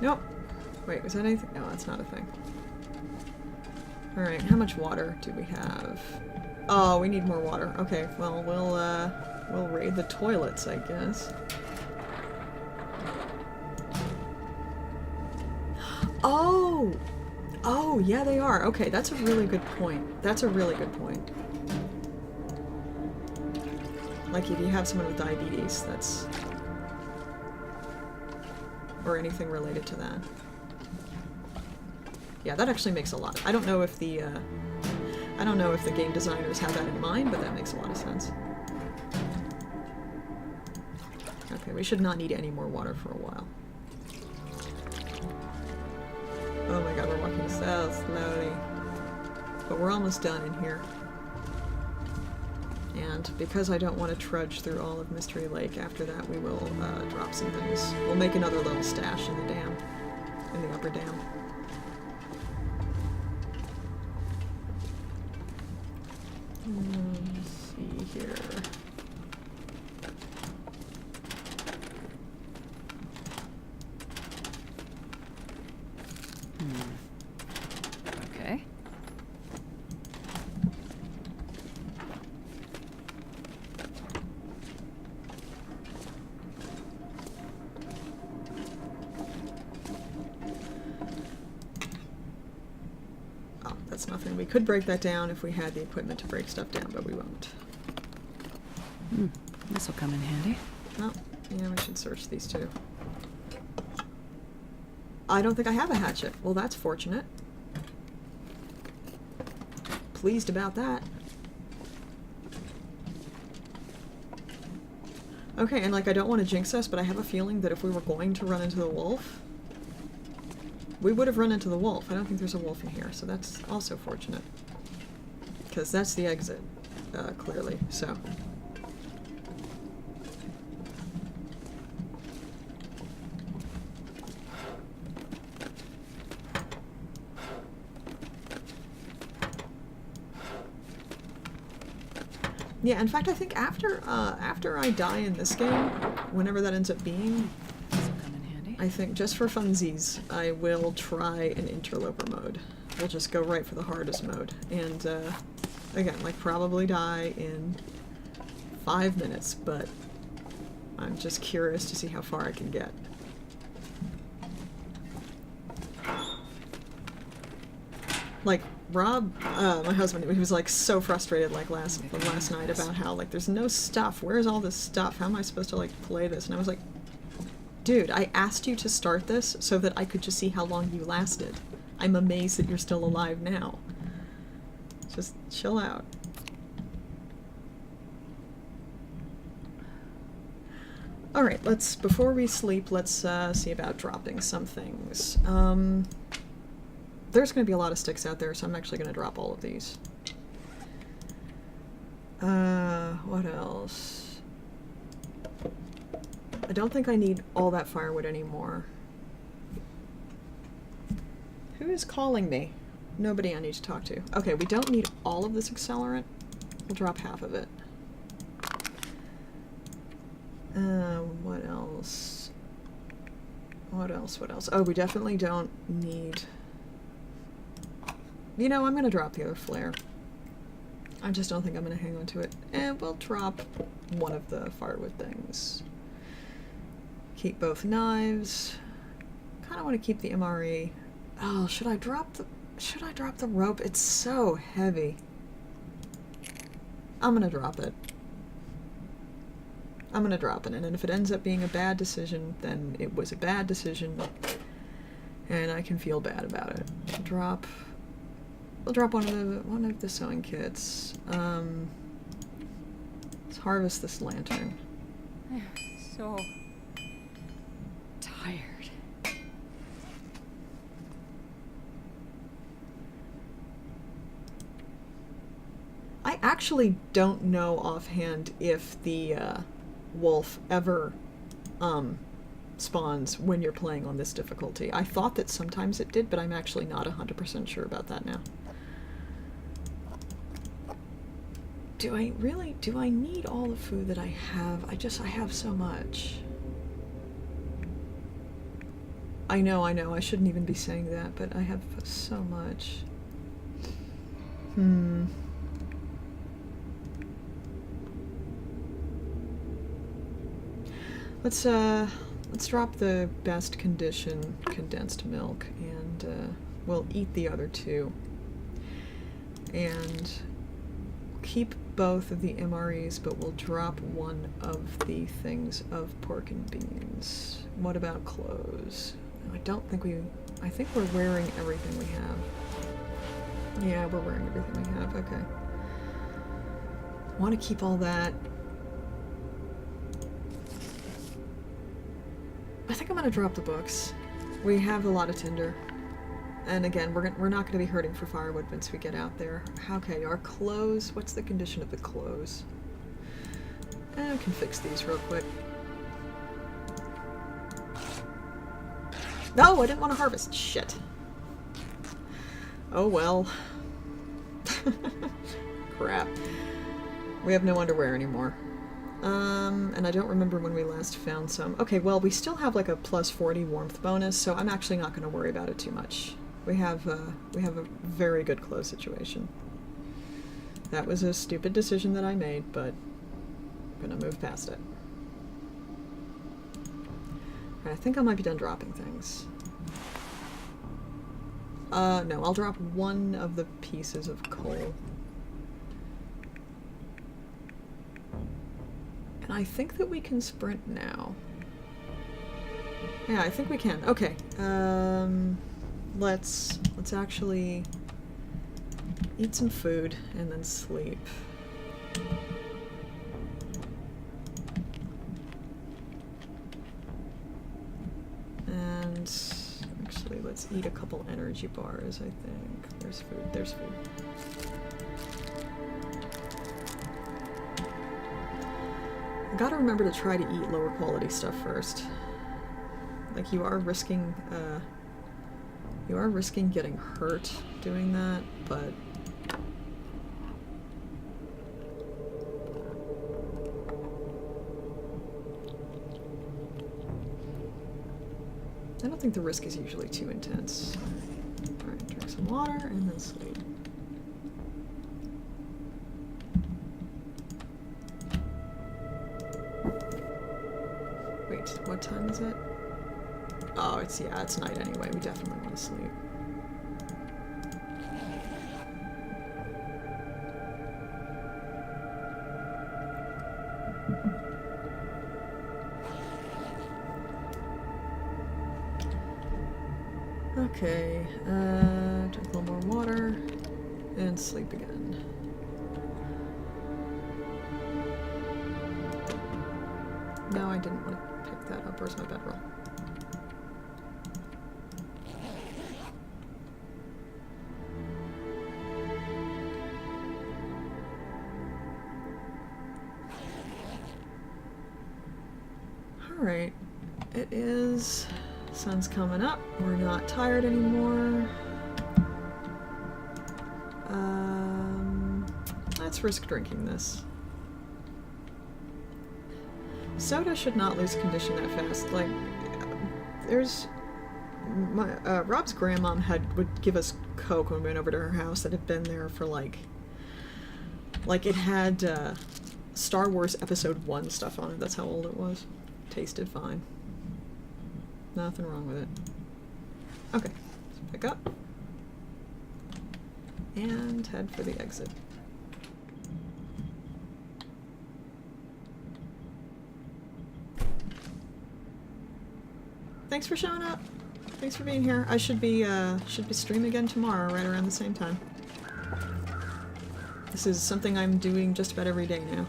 Nope. Wait, was that anything? No, that's not a thing. Alright, how much water do we have? Oh, we need more water. Okay, well, we'll raid the toilets, I guess. Oh! Oh, yeah, they are. Okay, that's a really good point. That's a really good point. Like, if you have someone with diabetes, that's... or anything related to that. Yeah, that actually makes a lot. I don't know if the game designers have that in mind, but that makes a lot of sense. Okay, we should not need any more water for a while. Oh my god, we're walking so slowly. But we're almost done in here. And because I don't want to trudge through all of Mystery Lake, after that we will drop some things. We'll make another little stash in the dam. In the upper dam. Let's see here. Okay. Oh, that's nothing. We could break that down if we had the equipment to break stuff down, but we won't. This will come in handy. Oh, yeah, we should search these too. I don't think I have a hatchet. Well, that's fortunate. Pleased about that. Okay, and like, I don't want to jinx us, but I have a feeling that if we were going to run into the wolf, we would have run into the wolf. I don't think there's a wolf in here, so that's also fortunate. Because that's the exit, clearly, so. Yeah, in fact, I think after I die in this game, whenever that ends up being, This will come in handy. I think just for funsies, I will try an interloper mode. We'll just go right for the hardest mode. And, again, like, probably die in 5 minutes, but I'm just curious to see how far I can get. Like, Rob, my husband, he was like so frustrated like last night about how like there's no stuff. Where's all this stuff? How am I supposed to like play this? And I was like, dude, I asked you to start this so that I could just see how long you lasted. I'm amazed that you're still alive now. Just chill out. Alright, before we sleep, let's see about dropping some things. There's going to be a lot of sticks out there, so I'm actually going to drop all of these. What else? I don't think I need all that firewood anymore. Who is calling me? Nobody I need to talk to. Okay, we don't need all of this accelerant. We'll drop half of it. What else? What else? Oh, we definitely don't need... You know, I'm gonna drop the other flare. I just don't think I'm gonna hang on to it. And we'll drop one of the firewood things. Keep both knives. Kinda wanna keep the MRE. Oh, should I drop the rope? It's so heavy. I'm gonna drop it. I'm gonna drop it, and if it ends up being a bad decision, then it was a bad decision, and I can feel bad about it. We'll drop one of the sewing kits. Let's harvest this lantern. So tired. I actually don't know offhand if the wolf ever spawns when you're playing on this difficulty. I thought that sometimes it did, but I'm actually not 100% sure about that now. Do I need all the food that I have? I have so much. I know, I shouldn't even be saying that, but I have so much. Let's drop the best condition condensed milk, and we'll eat the other two. And keep both of the MREs, but we'll drop one of the things of pork and beans. What about clothes? I think we're wearing everything we have. Yeah, we're wearing everything we have, okay. Want to keep all that. I think I'm gonna drop the books. We have a lot of tinder. And again, we're not gonna be hurting for firewood once we get out there. Okay, our clothes, what's the condition of the clothes? I can fix these real quick. No, I didn't want to harvest. Shit. Oh well. Crap. We have no underwear anymore. And I don't remember when we last found some. Okay, well, we still have like a plus 40 warmth bonus, so I'm actually not going to worry about it too much. We have a very good clothes situation. That was a stupid decision that I made, but I'm going to move past it. I think I might be done dropping things. No, I'll drop one of the pieces of coal. And I think that we can sprint now. Yeah, I think we can. Okay. Let's actually eat some food and then sleep. And actually, let's eat a couple energy bars, I think. There's food, there's food. I gotta remember to try to eat lower quality stuff first. Like, you are risking getting hurt doing that, but I don't think the risk is usually too intense. Alright, drink some water and then sleep. Wait, what time is it? Oh, it's night anyway. We definitely want to sleep. Okay, drink a little more water, and sleep again. No, I didn't want to pick that up. Where's my bedroll? Alright, it is... sun's coming up. We're not tired anymore. Let's risk drinking this. Soda should not lose condition that fast. Like, there's... Rob's grandmom would give us Coke when we went over to her house that had been there for like it had Star Wars Episode 1 stuff on it. That's how old it was. Tasted fine. Nothing wrong with it. Okay, let's pick up. And head for the exit. Thanks for showing up. Thanks for being here. I should be streaming again tomorrow, right around the same time. This is something I'm doing just about every day now.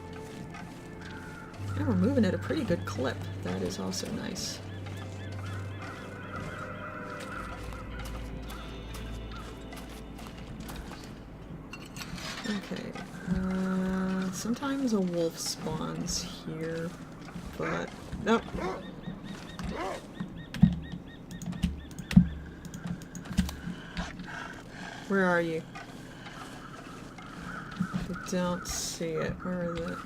And we're moving at a pretty good clip. That is also nice. Okay. Sometimes a wolf spawns here, but... Nope. Where are you? I don't see it. Where is it?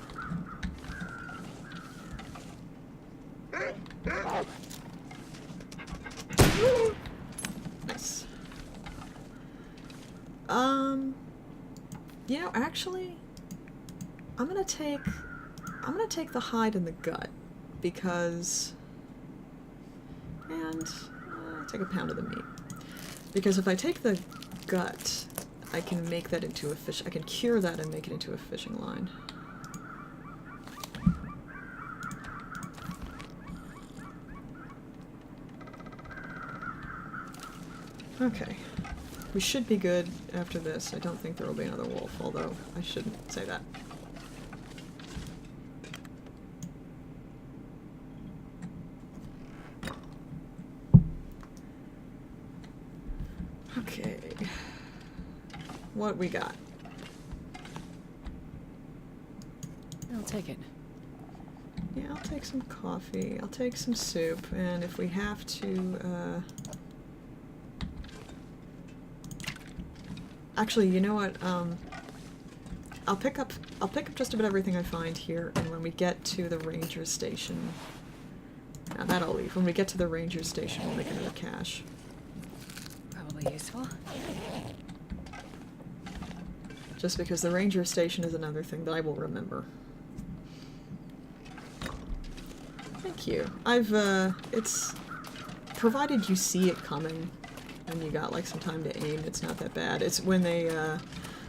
Nice. You know, actually, I'm gonna take the hide and the gut, because, and take a pound of the meat, because if I take the gut, I can make that into a fish. I can cure that and make it into a fishing line. Okay. We should be good after this. I don't think there will be another wolf, although I shouldn't say that. Okay. What we got? I'll take it. Yeah, I'll take some coffee. I'll take some soup, and if we have to, actually, you know what? I'll pick up just about everything I find here, and when we get to the ranger station, now that I'll leave. When we get to the ranger station, we'll make another cache. Probably useful. Just because the ranger station is another thing that I will remember. Thank you. It's provided you see it coming and you got like some time to aim, it's not that bad. It's when they,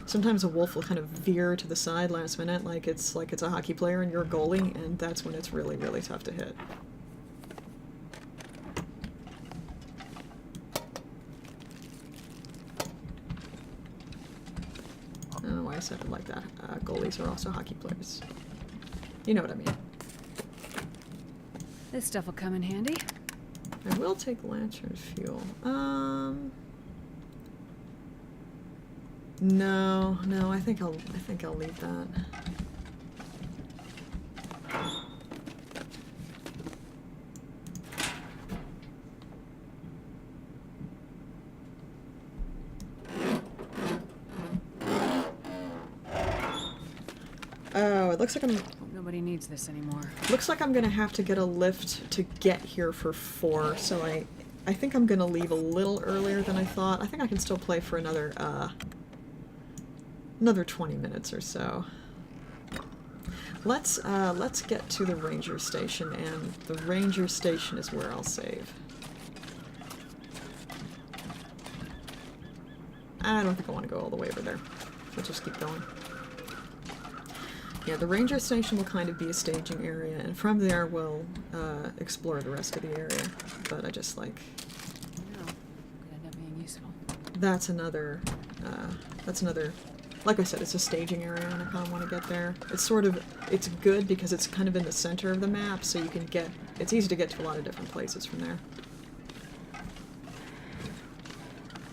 sometimes a wolf will kind of veer to the side last minute, like it's a hockey player and you're a goalie, and that's when it's really, really tough to hit. I don't know why I said it like that. Goalies are also hockey players. You know what I mean. This stuff will come in handy. I will take lantern fuel. No, I think I'll leave that. Oh, it looks like Hope nobody needs this anymore. Looks like I'm gonna have to get a lift to get here for 4, so I think I'm gonna leave a little earlier than I thought. I think I can still play for another 20 minutes or so. Let's get to the ranger station, and the ranger station is where I'll save. I don't think I want to go all the way over there. Let's just keep going. Yeah, the ranger station will kind of be a staging area, and from there we'll explore the rest of the area. But I just like... No, could end up being that's another, like I said, it's a staging area and I kind of want to get there. It's good because it's kind of in the center of the map, so you can get, it's easy to get to a lot of different places from there.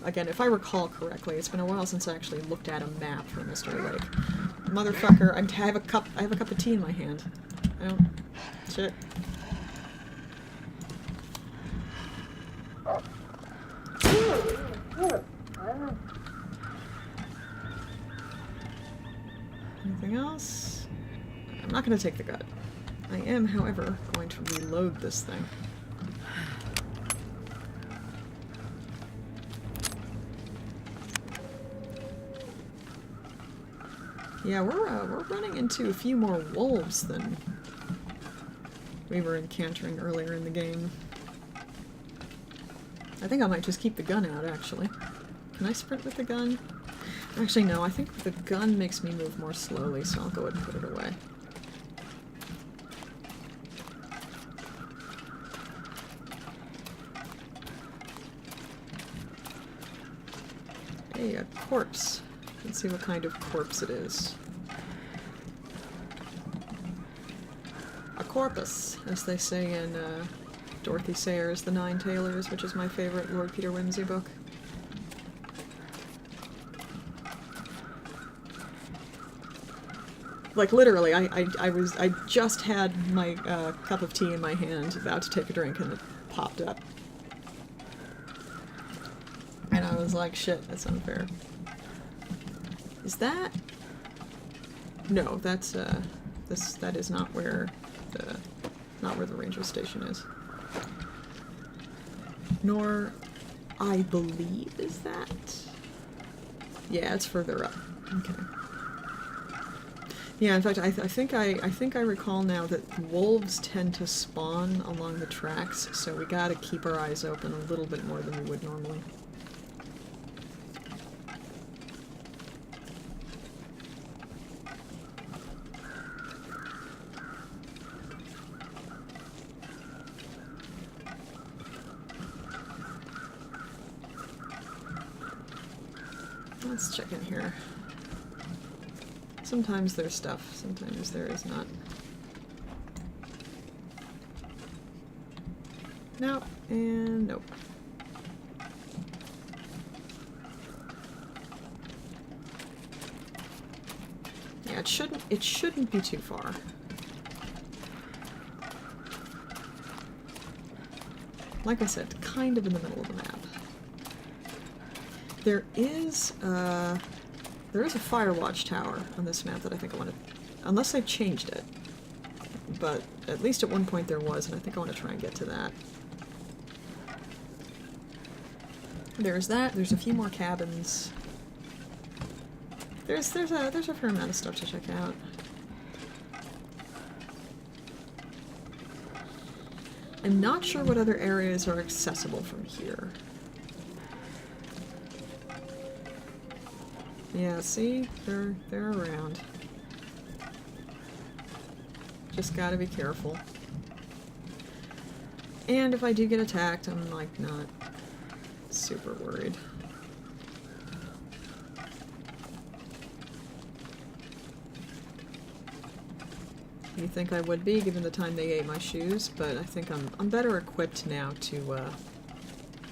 Again, if I recall correctly, it's been a while since I actually looked at a map for Mystery Lake. Motherfucker, I have a cup of tea in my hand. I don't... Shit. Anything else? I'm not going to take the gut. I am, however, going to reload this thing. Yeah, we're running into a few more wolves than we were encountering earlier in the game. I think I might just keep the gun out, actually. Can I sprint with the gun? Actually, no, I think the gun makes me move more slowly, so I'll go ahead and put it away. Hey, a corpse. Let's see what kind of corpse it is. A corpus, as they say in Dorothy Sayers' The Nine Tailors, which is my favorite Lord Peter Wimsey book. Like, literally, I just had my cup of tea in my hand, about to take a drink, and it popped up. And I was like, shit, that's unfair. Is that... No, that's, that is not where the ranger station is. Nor, I believe, is that? Yeah, it's further up. Okay. Yeah, in fact, I think I recall now that wolves tend to spawn along the tracks, so we gotta keep our eyes open a little bit more than we would normally. Let's check in here. Sometimes there's stuff, sometimes there is not. Nope, and nope. Yeah, it shouldn't be too far. Like I said, kind of in the middle of the map. There is a Firewatch tower on this map that I think I want to... Unless they've changed it. But at least at one point there was, and I think I want to try and get to that. There's that. There's a few more cabins. There's a fair amount of stuff to check out. I'm not sure what other areas are accessible from here. Yeah, see? They're around. Just gotta be careful. And if I do get attacked, I'm, like, not super worried. You think I would be, given the time they ate my shoes, but I think I'm better equipped now to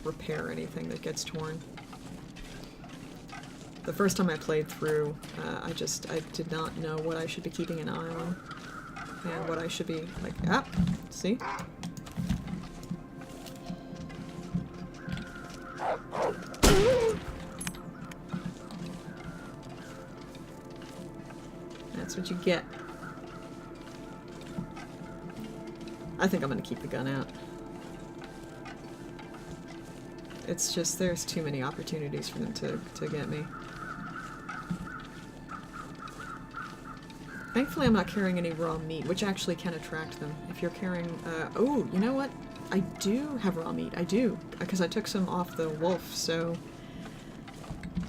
repair anything that gets torn. The first time I played through, I did not know what I should be keeping an eye on. And what I should be, like, see? That's what you get. I think I'm gonna keep the gun out. It's just, there's too many opportunities for them to get me. Thankfully I'm not carrying any raw meat, which actually can attract them. If you're carrying, oh, you know what? I do have raw meat, I do, because I took some off the wolf, so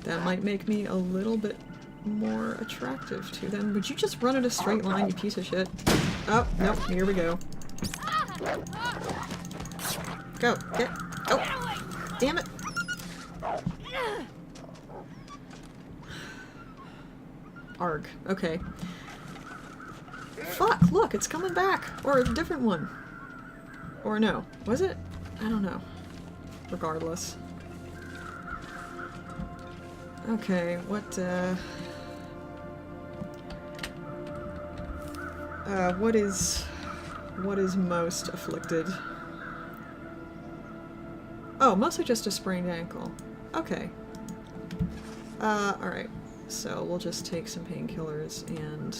that might make me a little bit more attractive to them. Would you just run in a straight line, you piece of shit? Oh, nope, here we go. Go, get, go! Damn it! Arg. Okay. Fuck, look, it's coming back! Or a different one. Or no. Was it? I don't know. Regardless. Okay, what is most afflicted? Oh, mostly just a sprained ankle. Okay. Alright. So we'll just take some painkillers and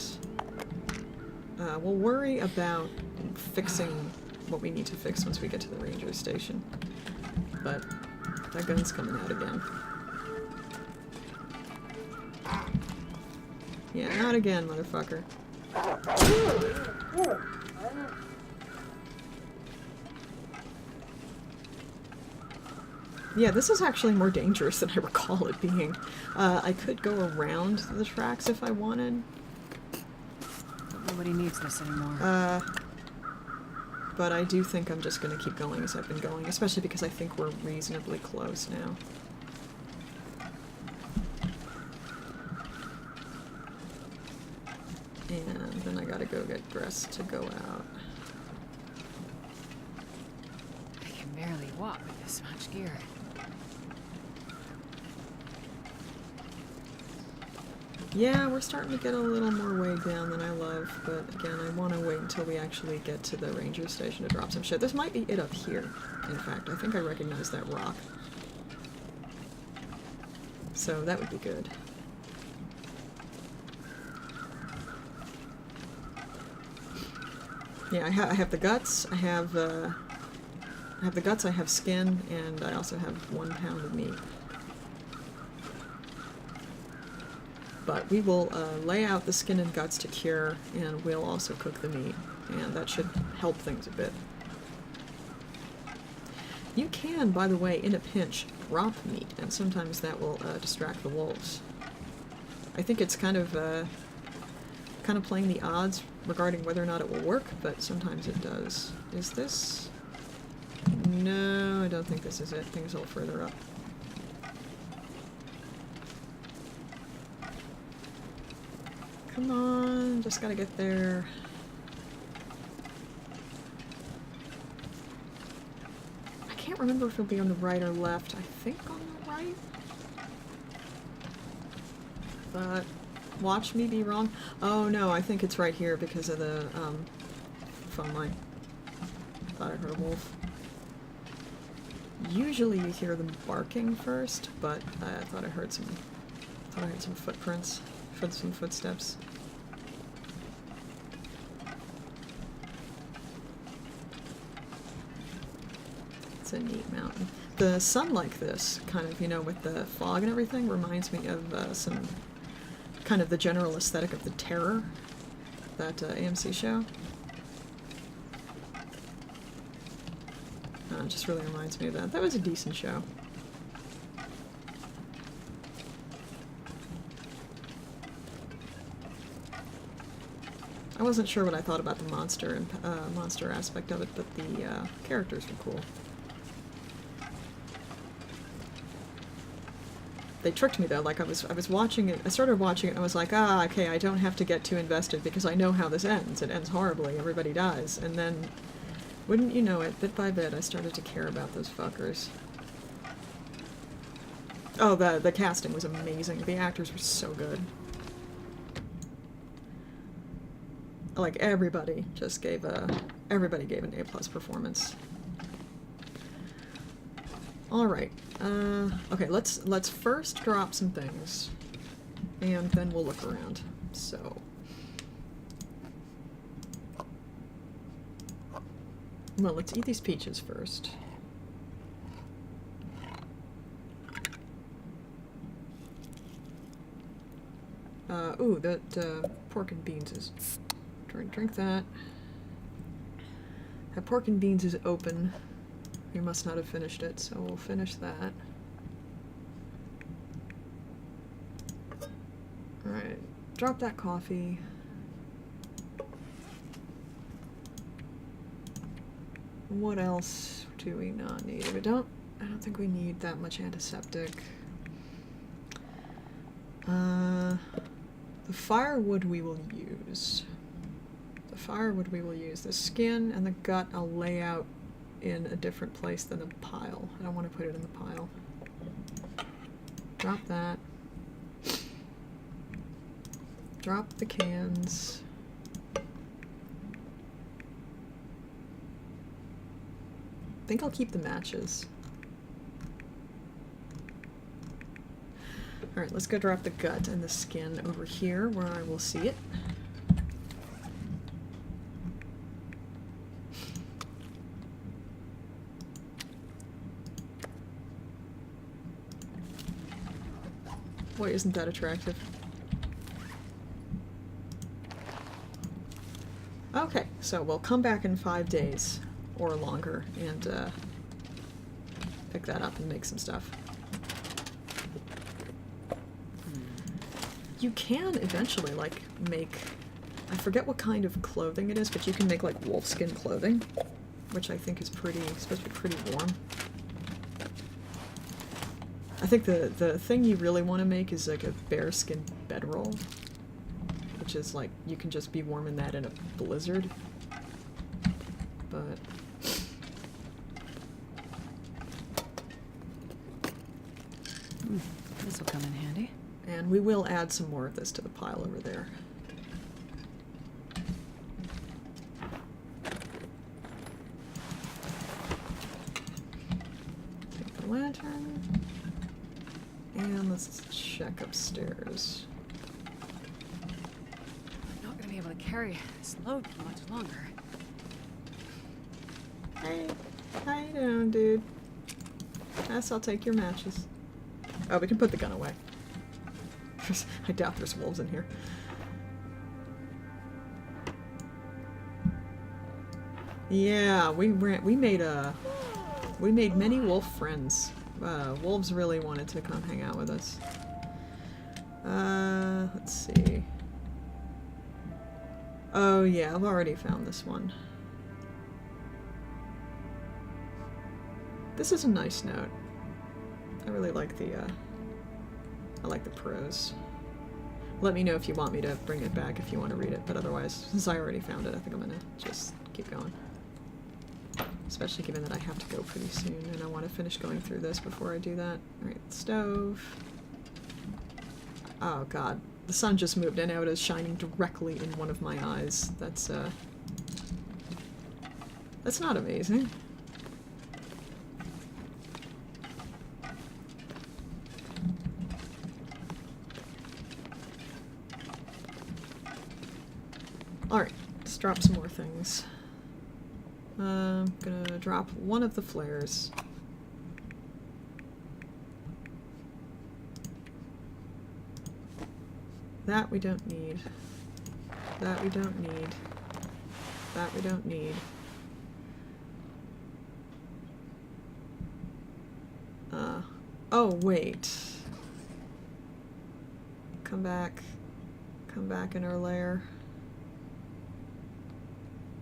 we'll worry about fixing what we need to fix once we get to the ranger station. But that gun's coming out again. Yeah, not again, motherfucker. Yeah, this is actually more dangerous than I recall it being. I could go around the tracks if I wanted. But nobody needs this anymore. But I do think I'm just gonna keep going as I've been going, especially because I think we're reasonably close now. And then I gotta go get dressed to go out. I can barely walk with this much gear. Yeah, we're starting to get a little more weighed down than I love, but again, I want to wait until we actually get to the ranger station to drop some shit. This might be it up here, in fact. I think I recognize that rock. So that would be good. Yeah, I have the guts, I have the guts, I have skin, and I also have 1 pound of meat. But we will lay out the skin and guts to cure, and we'll also cook the meat, and that should help things a bit. You can, by the way, in a pinch, drop meat, and sometimes that will distract the wolves. I think it's kind of playing the odds regarding whether or not it will work, but sometimes it does. Is this? No, I don't think this is it. I think it's a little further up. Come on, just gotta get there. I can't remember if it'll be on the right or left. I think on the right. But watch me be wrong. Oh no, I think it's right here because of the phone line. Thought I heard a wolf. Usually you hear them barking first, but I thought I heard some footprints. Some footsteps. It's a neat mountain. The sun like this, kind of, you know, with the fog and everything, reminds me of some kind of the general aesthetic of The Terror, that AMC show. It just really reminds me of that. That was a decent show. I wasn't sure what I thought about the monster and monster aspect of it, but the characters were cool. They tricked me though. Like I was watching it. I started watching it, and I was like, ah, okay, I don't have to get too invested because I know how this ends. It ends horribly. Everybody dies, and then, wouldn't you know it, bit by bit, I started to care about those fuckers. Oh, the casting was amazing. The actors were so good. Like everybody just gave everybody gave an A+ performance. All right. Okay, let's first drop some things, and then we'll look around. So, well, let's eat these peaches first. Ooh, that pork and beans is. Drink that. That pork and beans is open. We must not have finished it, so we'll finish that. Alright, drop that coffee. What else do we not need? I don't think we need that much antiseptic. The firewood we will use. The firewood we will use. The skin and the gut I'll lay out in a different place than the pile. I don't want to put it in the pile. Drop that. Drop the cans. I think I'll keep the matches. Alright, let's go drop the gut and the skin over here where I will see it. Boy, isn't that attractive. Okay, so we'll come back in 5 days or longer and pick that up and make some stuff. You can eventually, like, make... I forget what kind of clothing it is, but you can make, like, wolfskin clothing, which I think is supposed to be pretty warm. I think the thing you really want to make is, like, a bearskin bedroll, which is, like, you can just be warm in that in a blizzard. But... This will come in handy. And we will add some more of this to the pile over there. Take the lantern. And let's check upstairs. I'm not gonna be able to carry this load for much longer. Hey, how you doing, dude? Yes, I'll take your matches. Oh, we can put the gun away. I doubt there's wolves in here. Yeah, we made many wolf friends. Wolves really wanted to come hang out with us. Let's see. Oh yeah, I've already found this one. This is a nice note. I really like the prose. Let me know if you want me to bring it back if you want to read it, but otherwise, since I already found it, I think I'm gonna just keep going. Especially given that I have to go pretty soon, and I want to finish going through this before I do that. Alright, stove. Oh god, the sun just moved and now it is shining directly in one of my eyes. That's not amazing. Alright, let's drop some more things. I'm gonna drop one of the flares. That we don't need. That we don't need. That we don't need. Oh wait. Come back in our lair.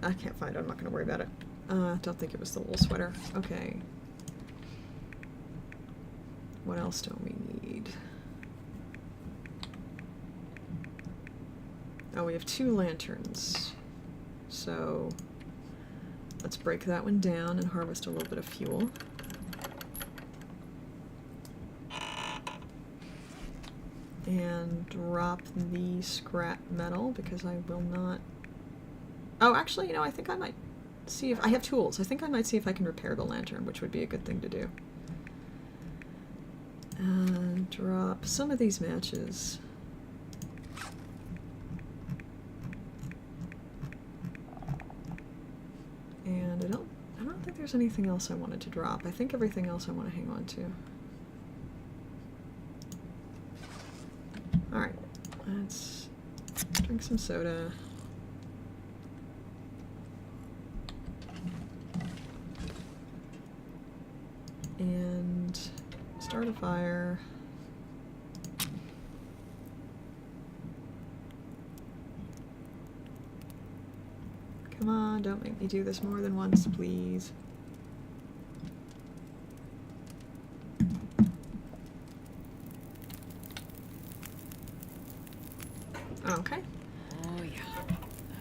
I can't find it, I'm not gonna worry about it. Don't think it was the wool sweater. Okay. What else don't we need? Oh, we have 2 lanterns. So let's break that one down and harvest a little bit of fuel. And drop the scrap metal because I will not... Oh, actually, you know, I think I might see if... I have tools. I think I might see if I can repair the lantern, which would be a good thing to do. And drop some of these matches. And I don't think there's anything else I wanted to drop. I think everything else I want to hang on to. Alright, let's drink some soda. And start a fire. Come on, don't make me do this more than once, please. Okay. Oh, yeah.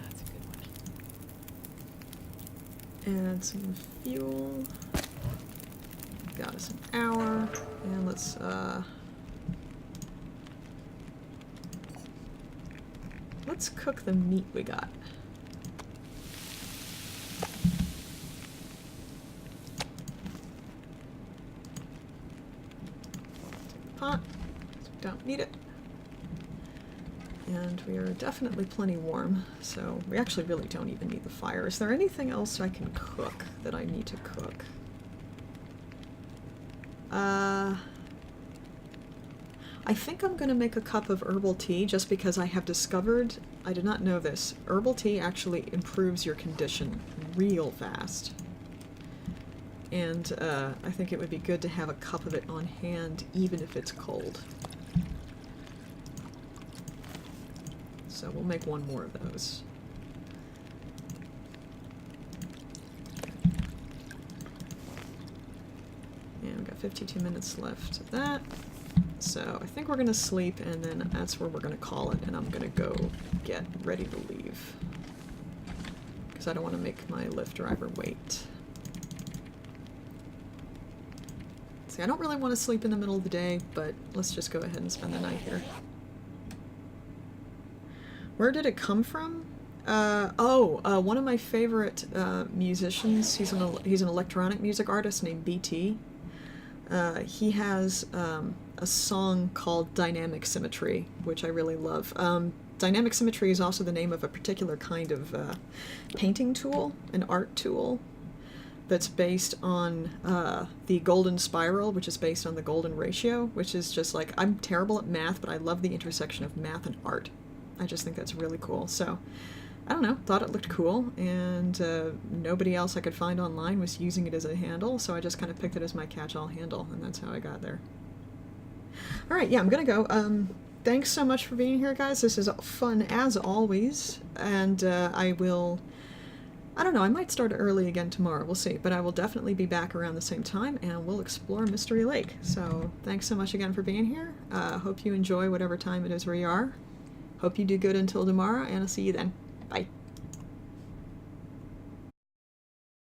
That's a good one. Add some fuel. Got us an hour. And let's cook the meat we got. Take the pot. Don't need it. And we are definitely plenty warm, so we actually really don't even need the fire. Is there anything else I can cook that I need to cook? I think I'm going to make a cup of herbal tea just because I have discovered, I did not know this, herbal tea actually improves your condition real fast. And I think it would be good to have a cup of it on hand even if it's cold. So we'll make one more of those. And we've got 52 minutes left of that. So I think we're going to sleep, and then that's where we're going to call it, and I'm going to go get ready to leave. Because I don't want to make my Lyft driver wait. See, I don't really want to sleep in the middle of the day, but let's just go ahead and spend the night here. Where did it come from? One of my favorite musicians, he's an electronic music artist named BT. He has a song called Dynamic Symmetry, which I really love. Dynamic Symmetry is also the name of a particular kind of painting tool, an art tool, that's based on the golden spiral, which is based on the golden ratio, which is just like, I'm terrible at math, but I love the intersection of math and art. I just think that's really cool. So, I don't know, thought it looked cool, and nobody else I could find online was using it as a handle, so I just kind of picked it as my catch-all handle, and that's how I got there. Alright, yeah, I'm gonna go. Thanks so much for being here, guys. This is fun as always, and I don't know, I might start early again tomorrow, we'll see, but I will definitely be back around the same time, and we'll explore Mystery Lake. So, thanks so much again for being here. Hope you enjoy whatever time it is where you are. Hope you do good until tomorrow, and I'll see you then. Bye.